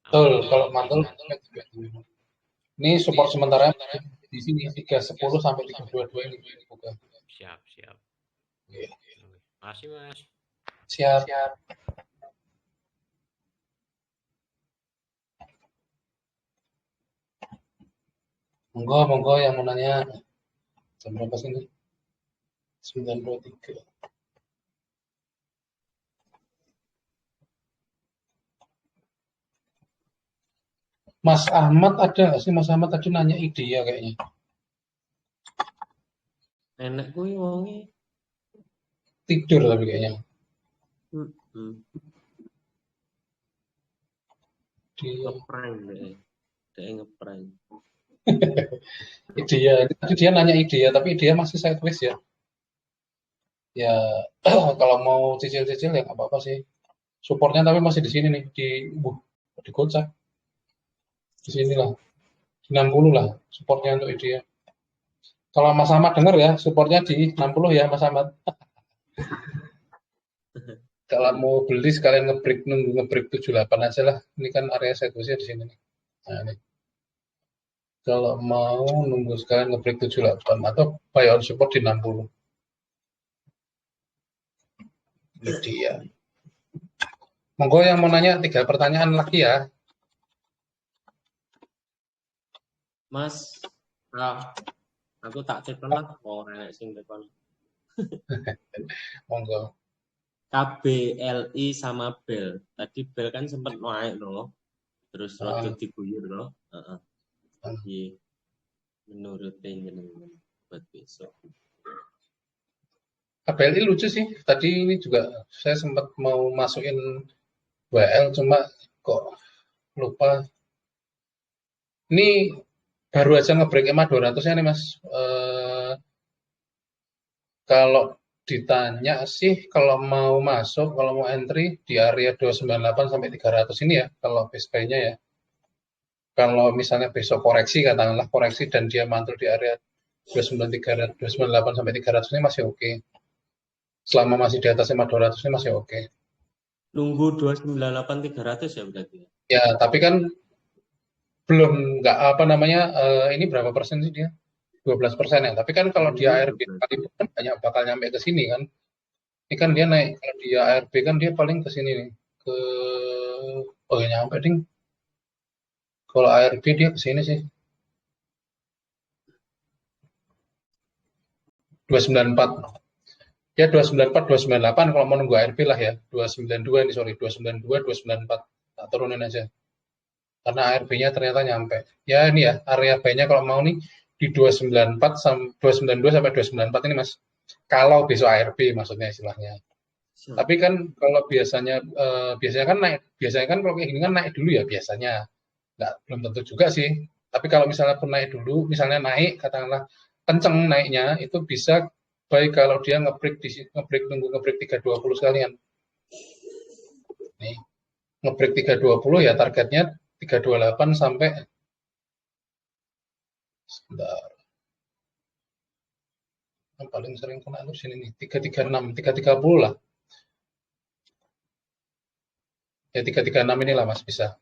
Betul, kalau mantul ini support sementara di sini 310 sampai 322 ini buka. Siap. Iya. Makasih Mas. Siap. Monggo yang mau nanya. Jam berapa sih ini? 9.23. Mas Ahmad ada nggak sih? Mas Ahmad tadi nanya ide ya kayaknya. Enak kuwi wonge. Tidur tapi kayaknya. Ngeprank deh. Dia ngeprank. Dia nanya ide ya, tapi dia masih sideways ya. Ya kalau mau cicil-cicil ya nggak apa-apa sih. Supportnya tapi masih di sini nih di gocap. Di sini lah. 60 lah supportnya untuk ide. Kalau Mas Ahmad dengar ya, supportnya di 60 ya Mas Ahmad. Kalau mau beli sekalian nunggu ngebreak 78 aja lah. Ini kan area sideways-nya di sini nih. Nah, ini. Kalau mau nunggu sekalian ngebreak 78 atau buy on support di 60. Ini dia. Monggo yang mau nanya 3 pertanyaan lagi ya. Mas, aku tak telepon lah. Enak sing telepon. Monggo. KBLI sama Bel. Tadi Bel kan sempat naik loh. Terus rada diguyur loh. Jadi menurut jenengan buat besok. KBLI lucu sih. Tadi ini juga saya sempat mau masukin WL cuma kok lupa. Ini baru aja ngebreak EMA 200-nya nih Mas. Kalau ditanya sih kalau mau masuk, kalau mau entry di area 298 sampai 300 ini ya kalau base buy-nya ya. Kalau misalnya besok koreksi katakanlah koreksi dan dia mantul di area 298 sampai 300 ini masih oke. Selama masih di atas 200 ini masih oke. Nunggu 298 300 ya berarti. Ya, tapi kan belum nggak apa namanya ini berapa persen sih dia? 12% ya. Tapi kan kalau dia ARB sekalipun kan banyak bakal nyampe ke sini kan. Ini kan dia naik, kalau dia ARB kan dia paling ke sini nih. Oh ya nyampe ding. Kalau ARB dia ke sini sih. 294. Ya 294, 298 kalau mau nunggu ARB lah ya. 292 ini sorry, 292, 294. Tak turunin aja. Karena ARB-nya ternyata nyampe. Ya ini ya, area buy-nya kalau mau nih di 294 sampai 292 sampai 294 ini Mas. Kalau besok ARB maksudnya istilahnya. Tapi kan kalau biasanya kan naik, biasanya kan kalau kayak gini kan naik dulu ya biasanya. Nggak, belum tentu juga sih. Tapi kalau misalnya pun naik dulu, misalnya naik katakanlah kenceng naiknya itu bisa baik kalau dia ngebreak 320 sekalian. Nih, ngebreak 320 ya targetnya 328 sampai sebentar. Yang paling sering kena itu sini nih, 336, 330 lah. Ya 336 inilah Mas bisa.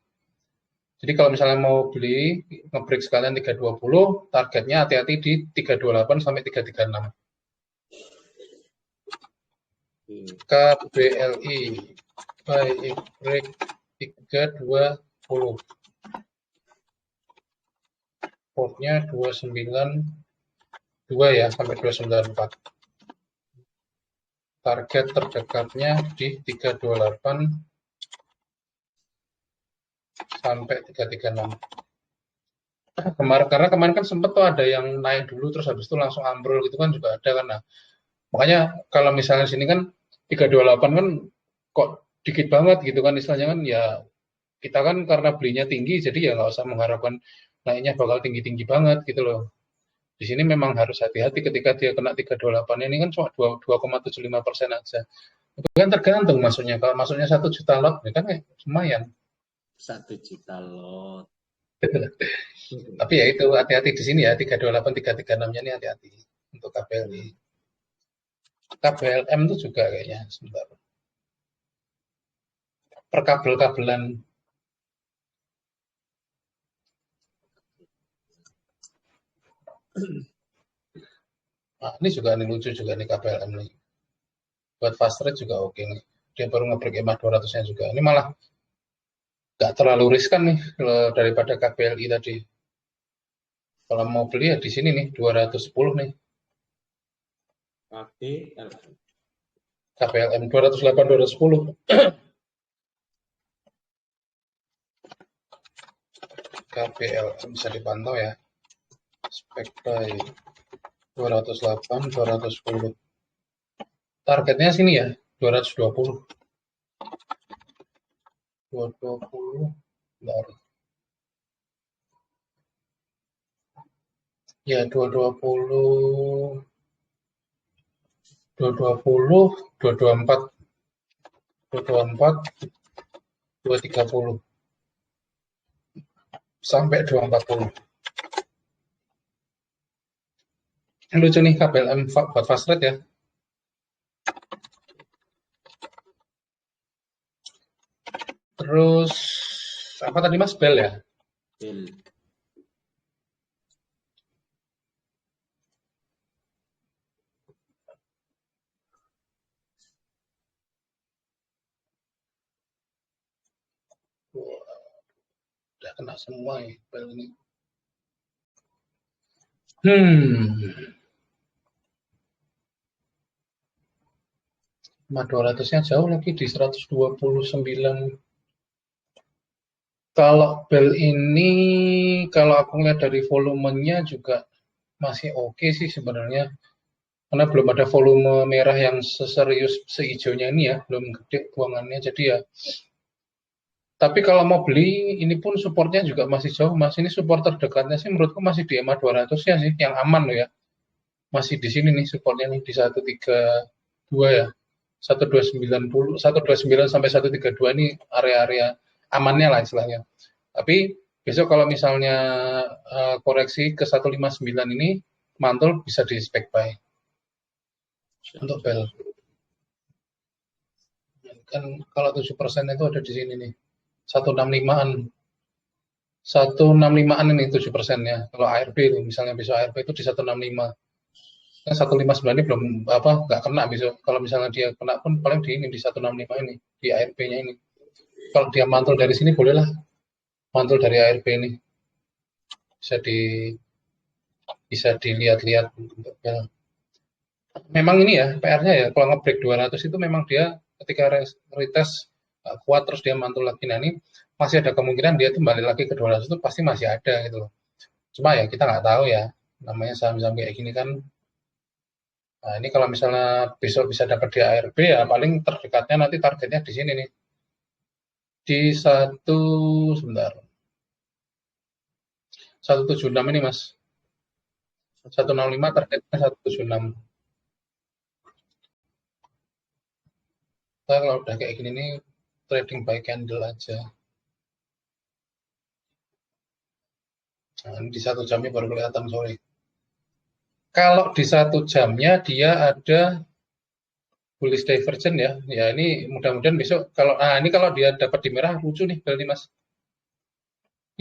Jadi kalau misalnya mau beli ngebreak sekalian 320, targetnya hati-hati di 328 sampai 336. KBLI buy break 320. Portnya 292 ya sampai 294. Target terdekatnya di 328 sampai 336. Karena kemarin kan sempat tuh ada yang naik dulu terus habis itu langsung ambrol gitu kan juga ada kan. Nah, makanya kalau misalnya sini kan 328 kan kok dikit banget gitu kan istilahnya kan ya kita kan karena belinya tinggi jadi ya nggak usah mengharapkan naiknya bakal tinggi-tinggi banget gitu loh. Di sini memang harus hati-hati ketika dia kena 328 ini kan cuma 2,75% aja. Itu kan tergantung masuknya. Kalau masuknya 1 juta lot ya kan lumayan. 1 juta lot. Tapi ya itu hati-hati di sini ya 328 336-nya ini hati-hati untuk KBLI. KBLM itu juga kayaknya sebentar. Perkabel-kabelan. Nah, ini juga nih lucu juga nih KBLM nih. Buat fast trade juga oke nih. Dia baru nge-break EMA 200-nya juga. Ini malah nggak terlalu riskan nih daripada KBLI tadi. Kalau mau beli ya di sini nih 210 nih. KBLM 208 210. KBLM bisa dipantau ya. Spek buy 208 210. Targetnya sini ya 220. 220. Bentar. Ya 220 224 230 sampai 240. Lucu nih KBLM buat fast rate ya. Terus apa tadi Mas, bel ya? Bel. Udah kena semua ya bel ini. Nah, 200-nya jauh lagi di 129. Kalau bel ini, kalau aku lihat dari volumenya juga masih oke sih sebenarnya. Karena belum ada volume merah yang seserius sehijaunya ini ya, belum gede buangannya. Jadi ya, tapi kalau mau beli, ini pun supportnya juga masih jauh, Mas. Ini support terdekatnya sih menurutku masih di EMA 200-nya sih, yang aman loh ya. Masih di sini nih supportnya nih, di 132 ya. 1290, 129 sampai 132 ini area-area amannya lah istilahnya. Tapi besok kalau misalnya koreksi ke 159 ini, mantul bisa di spec buy untuk bell. Kan kalau 7% itu ada di sini nih, 165-an. 165-an ini 7%-nya. Kalau ARB itu, misalnya besok ARB itu di 165. Nah, 159 ini belum nggak kena besok. Kalau misalnya dia kena pun paling di ini di 165 ini, di ARB-nya ini. Kalau dia mantul dari sini bolehlah mantul dari ARB ini. Bisa dilihat-lihat untuk bell. Memang ini ya PR-nya ya, kalau nge-break 200 itu memang dia ketika retest kuat terus dia mantul lagi. Nah ini masih ada kemungkinan dia kembali lagi ke 200 itu pasti masih ada gitu loh. Cuma ya kita nggak tahu ya, namanya saham-saham kayak gini kan. Nah ini kalau misalnya besok bisa dapat di ARB ya paling terdekatnya nanti targetnya di sini nih. Di 176 ini Mas. 165 targetnya 176. Nah, kalau udah kayak gini nih trading by candle aja. Nah, ini di 1 jamnya baru kelihatan sore. Kalau di 1 jamnya dia ada bullish divergence ya. Ya ini mudah-mudahan besok kalau ini kalau dia dapat di merah lucu nih berarti Mas.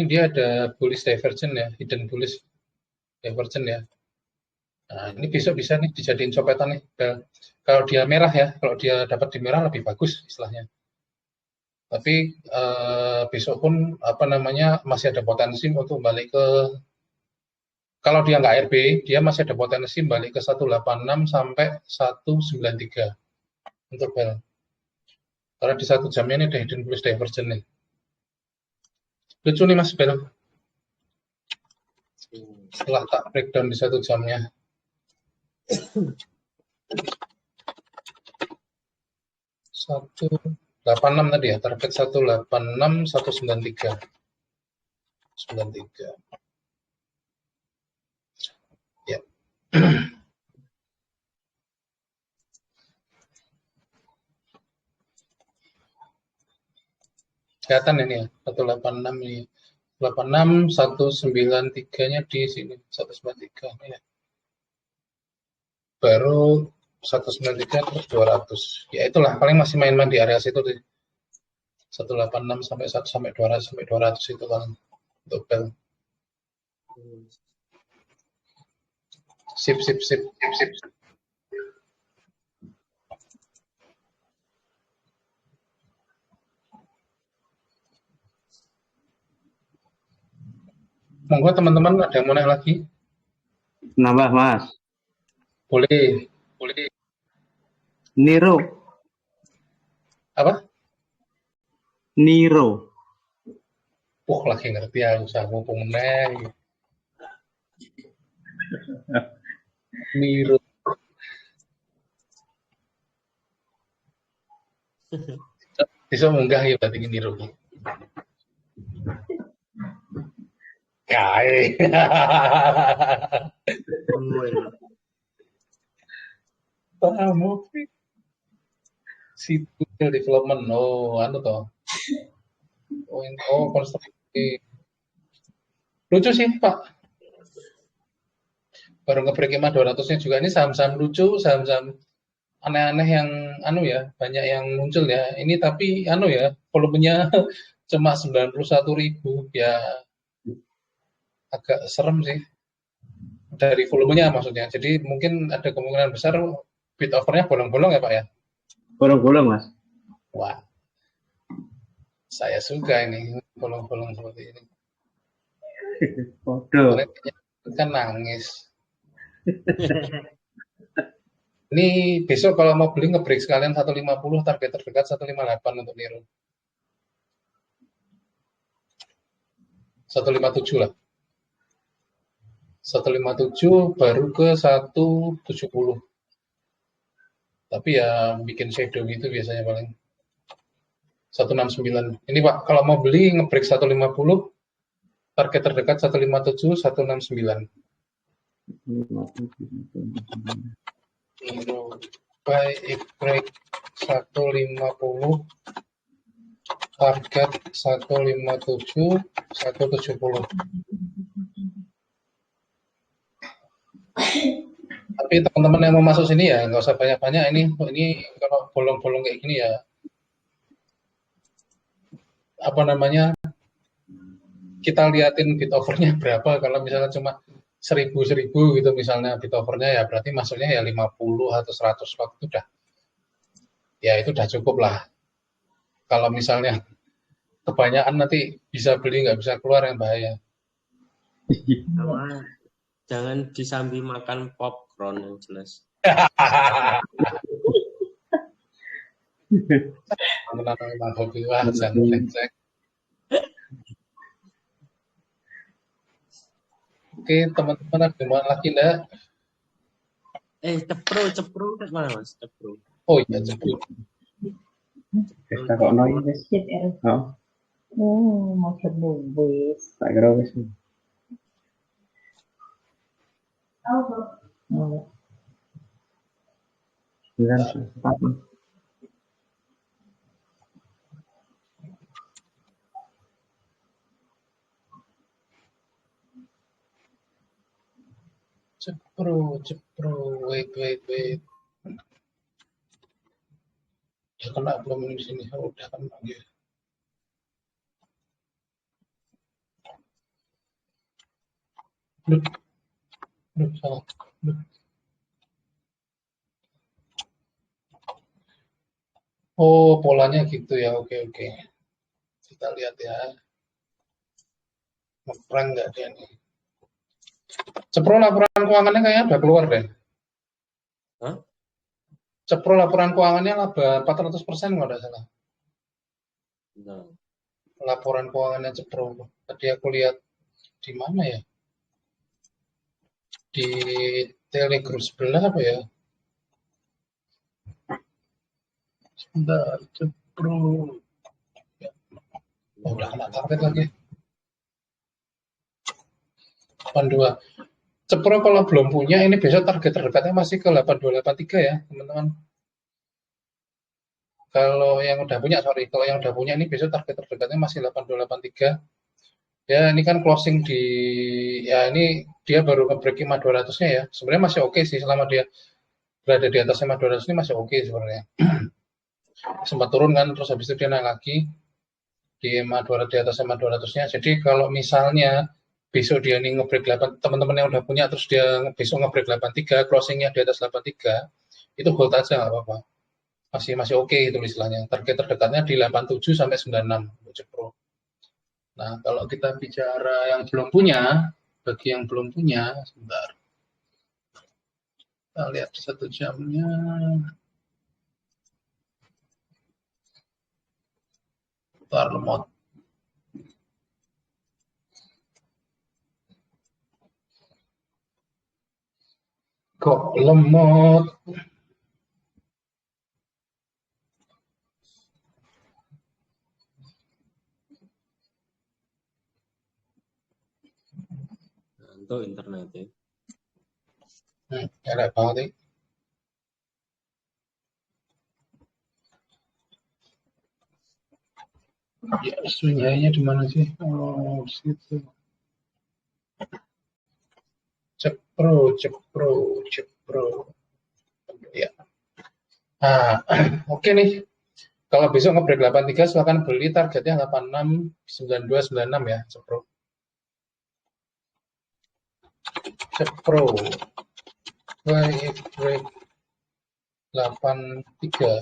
Ini dia ada bullish divergence ya, hidden bullish divergence ya. Nah, ini besok bisa nih dijadiin copetan nih. Kalau dia merah ya, kalau dia dapat di merah lebih bagus istilahnya. Tapi besok pun masih ada potensi untuk balik ke, kalau dia nggak RB, dia masih ada potensi balik ke 186 sampai 193 untuk bell. Karena di 1 jamnya ini ada hidden bullish divergence nih. Lucu nih Mas bell. Setelah tak breakdown di 1 jamnya. 186 tadi ya, target 186, 193. 93. Ya. Kelihatan ini ya, 186 ini. 86, 193-nya di sini, 193 ya. Baru 193 terus 200. Ya itulah, paling masih main-main di area situ deh. 186 sampai 200 itu paling untuk bell. Sip. Monggo teman-teman, ada yang mau naik lagi? Nambah Mas. Boleh. Niro. Apa? Niro. Lagi ngerti ya, usaha mumpung meneng. Niro. Bisa munggah ya berarti Niro. Kae. Kamu situ development toh. Konstruksi. Lucu sih Pak. Baru nge-break 200-nya juga ini saham-saham lucu, saham-saham aneh-aneh yang banyak yang muncul ya. Ini tapi volumenya cuma 91.000 ya. Agak serem sih dari volumenya maksudnya. Jadi mungkin ada kemungkinan besar bid offernya bolong-bolong ya Pak ya? Bolong-bolong Mas. Wah, saya suka ini bolong-bolong seperti ini. Bodoh. Kan nangis. Ini besok kalau mau beli nge-break sekalian 150, target terdekat 158 untuk Niro. 157 lah. 157 baru ke 170. Tapi ya bikin shadow gitu biasanya paling. 169. Ini Pak, kalau mau beli nge-break 150, target terdekat 157, 169. Buy break 150, target 157, 170. Tapi teman-teman yang mau masuk sini ya nggak usah banyak-banyak, ini kalau bolong-bolong kayak gini ya apa namanya, kita liatin bit overnya berapa. Kalau misalnya cuma 1000 gitu misalnya bit overnya, ya berarti masuknya ya 50 atau 100 slot itu udah cukup lah. Kalau misalnya kebanyakan nanti bisa beli nggak bisa keluar, yang bahaya. Sama, jangan disambi makan popcorn yang jelas. Memang hobi wah jangan cek. Oke, teman-teman ada yang lagi enggak? Cepro mana Mas? Cepro. Oh iya, cepro. Kita kok noy wis. Oh. Mau coba wis. Tak kira wis. Oh. 9. Cepro, wait. Ya kena belum di sini? Oh, udah kena ya. Salah. Oh, polanya gitu ya. Oke. Kita lihat ya. Ngeprank nggak dia nih? Cepro laporan keuangannya kayaknya udah keluar deh. Hah? Cepro laporan keuangannya laba 400% nggak ada salah. Nah. Laporan keuangannya Cepro. Tadi aku lihat di mana ya? Di Telegram sebelah apa ya? Sebentar, Cepro. Ya. Oh, udah kena target lagi. 82. Cepro kalau belum punya, ini besok target terdekatnya masih ke 8283 ya, teman-teman. Kalau yang udah punya, ini besok target terdekatnya masih 8283. Ya, ini kan closing ini dia baru nge-break 200-nya ya. Sebenarnya masih oke sih, selama dia berada di atas 200 ini masih oke sebenarnya. Sempat turun kan, terus habis itu dia naik lagi di 200, di atas 200-nya. Jadi kalau misalnya besok dia nih nge-break 8, teman-teman yang udah punya terus dia besok nge-break 83, closingnya di atas 83, itu hold aja nggak apa-apa. Masih oke itu istilahnya. Target terdekatnya di 87 sampai 96 untuk Cepro. Nah, kalau kita bicara yang belum punya, bagi yang belum punya, sebentar. Kita lihat 1 jamnya. Putar lemot. Kok lemot? Untuk internet ya. Enak banget ya. Ya, swing-nya di mana sih? Oh, situ. Cepro. Ya. Nah, oke nih. Kalau besok nge-break 83, silakan beli, targetnya 86, 92, 96 ya, Cepro. Break 83,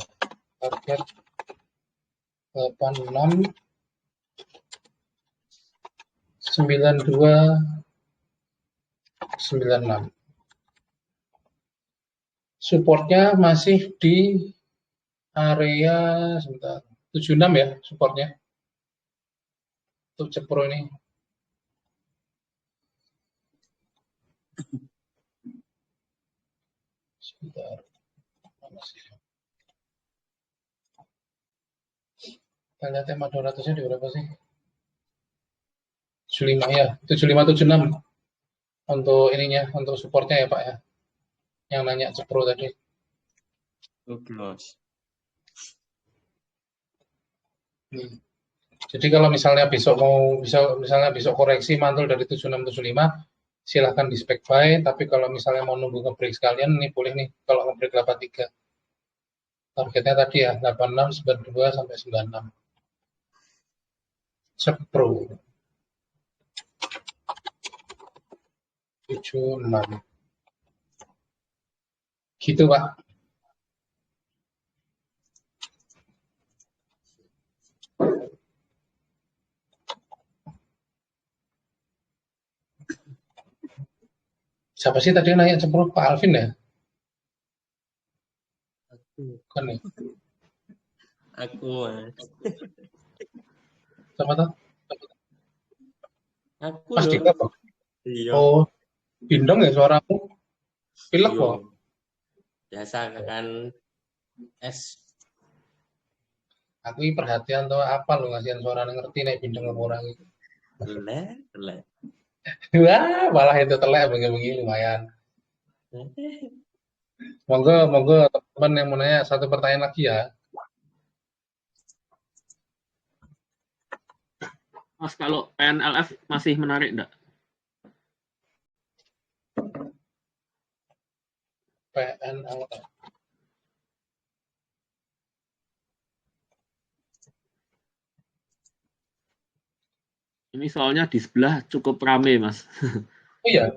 target 86, 92, 96. Supportnya masih di area sebentar 76 ya supportnya untuk Cepro ini. Sebentar. Kita lihat tema 200-nya di berapa sih? 75 ya, 7576 untuk ininya, untuk supportnya ya Pak ya. Yang nanya Cepro tadi. Oke, Mas. Jadi kalau misalnya besok misalnya besok koreksi mantul dari 7675, silahkan di spec by, tapi kalau misalnya mau nunggu nge-break sekalian, ini boleh nih kalau nge-break 83. Targetnya tadi ya, 86, 92, sampai 96. Cepro. 76. Gitu, Pak. Siapa sih tadi yang nanya Cepro? Pak Alvin ya? Bukan ya? Aku, Mas. Siapa tuh? Aku Mas loh. Dika, Pak? Iya. Oh, bindong ya suaramu? Pilek Iya. kok? Biasa kan es. Aku ini perhatian tuh apa lo ngasihin suara ngerti nek bindeng sama orang itu. Telek. Wah, malah itu telek bengi-bengi lumayan. Monggo teman yang mau nanya satu pertanyaan lagi ya. Mas, kalau PNLF masih menarik enggak? PNLF. Ini soalnya di sebelah cukup rame, Mas. Oh iya.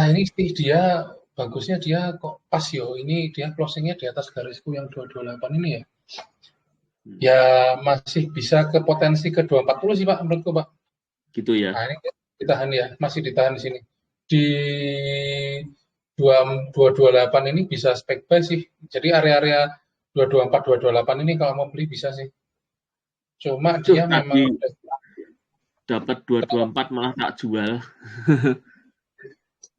Ini sih dia bagusnya dia kok pas yo. Ini dia closingnya di atas garisku yang 228 ini ya. Ya masih bisa ke potensi ke 240 sih Pak menurutku Pak. Gitu ya. Nah, ini ditahan ya, masih ditahan di sini. Di 228 ini bisa spec buy sih. Jadi area-area 224 228 ini kalau mau beli bisa sih. Cuma dia memang dapat 224 malah tak jual.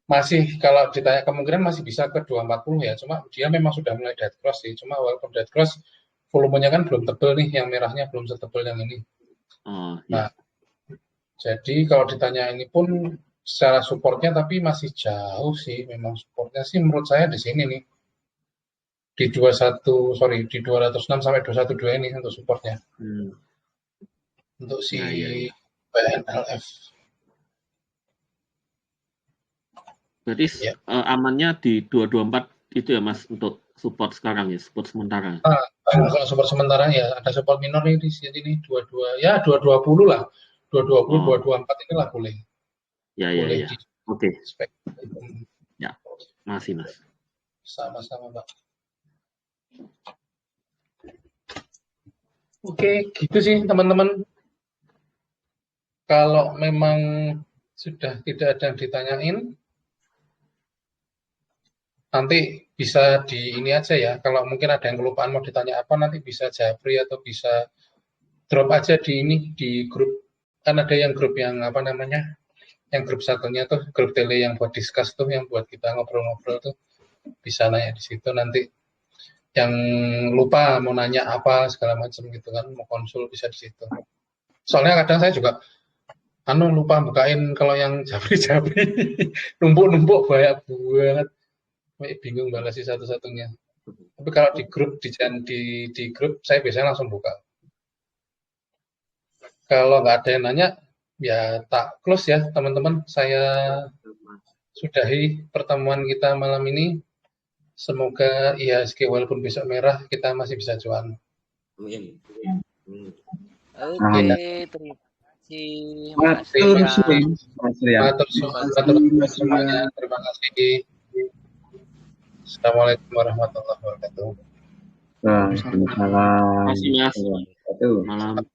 Masih kalau ditanya kemungkinan masih bisa ke 240 ya. Cuma dia memang sudah mulai dead cross sih. Cuma walaupun dead cross volumenya kan belum tebel nih, yang merahnya belum setebel yang ini. Oh, nah, jadi kalau ditanya ini pun secara supportnya tapi masih jauh sih. Memang supportnya sih menurut saya di sini nih. Di 206 sampai 212 ini untuk supportnya. Untuk si PNLF. Berarti amannya di 224 itu ya Mas untuk support sekarang ya, support sementara. Kalau support sementara ya ada support minor nih di sini 22 ya 220 lah. 220 224 inilah boleh. Ya. Oke. Ya. Masih Mas. Sama-sama, Pak. Oke, gitu sih teman-teman. Kalau memang sudah tidak ada yang ditanyain, nanti bisa di ini aja ya. Kalau mungkin ada yang kelupaan mau ditanya apa, nanti bisa japri atau bisa drop aja di ini di grup. Kan ada yang grup yang apa namanya, yang grup satunya tuh grup tele yang buat discuss tuh, yang buat kita ngobrol-ngobrol tuh, bisa nanya di situ. Nanti yang lupa mau nanya apa segala macam gitu kan, mau konsul bisa di situ. Soalnya kadang saya juga lupa bukain kalau yang japri numpuk banyak banget, bingung balas satu-satunya. Tapi kalau di grup di grup saya biasanya langsung buka. Kalau nggak ada yang nanya ya tak close ya teman-teman. Saya sudahi pertemuan kita malam ini. Semoga IHSG walaupun besok merah kita masih bisa cuan. Amin. Oke, terima kasih. Semuanya. Terima kasih. Assalamualaikum warahmatullahi wabarakatuh. Waalaikumsalam. Terima kasih Mas. Malam.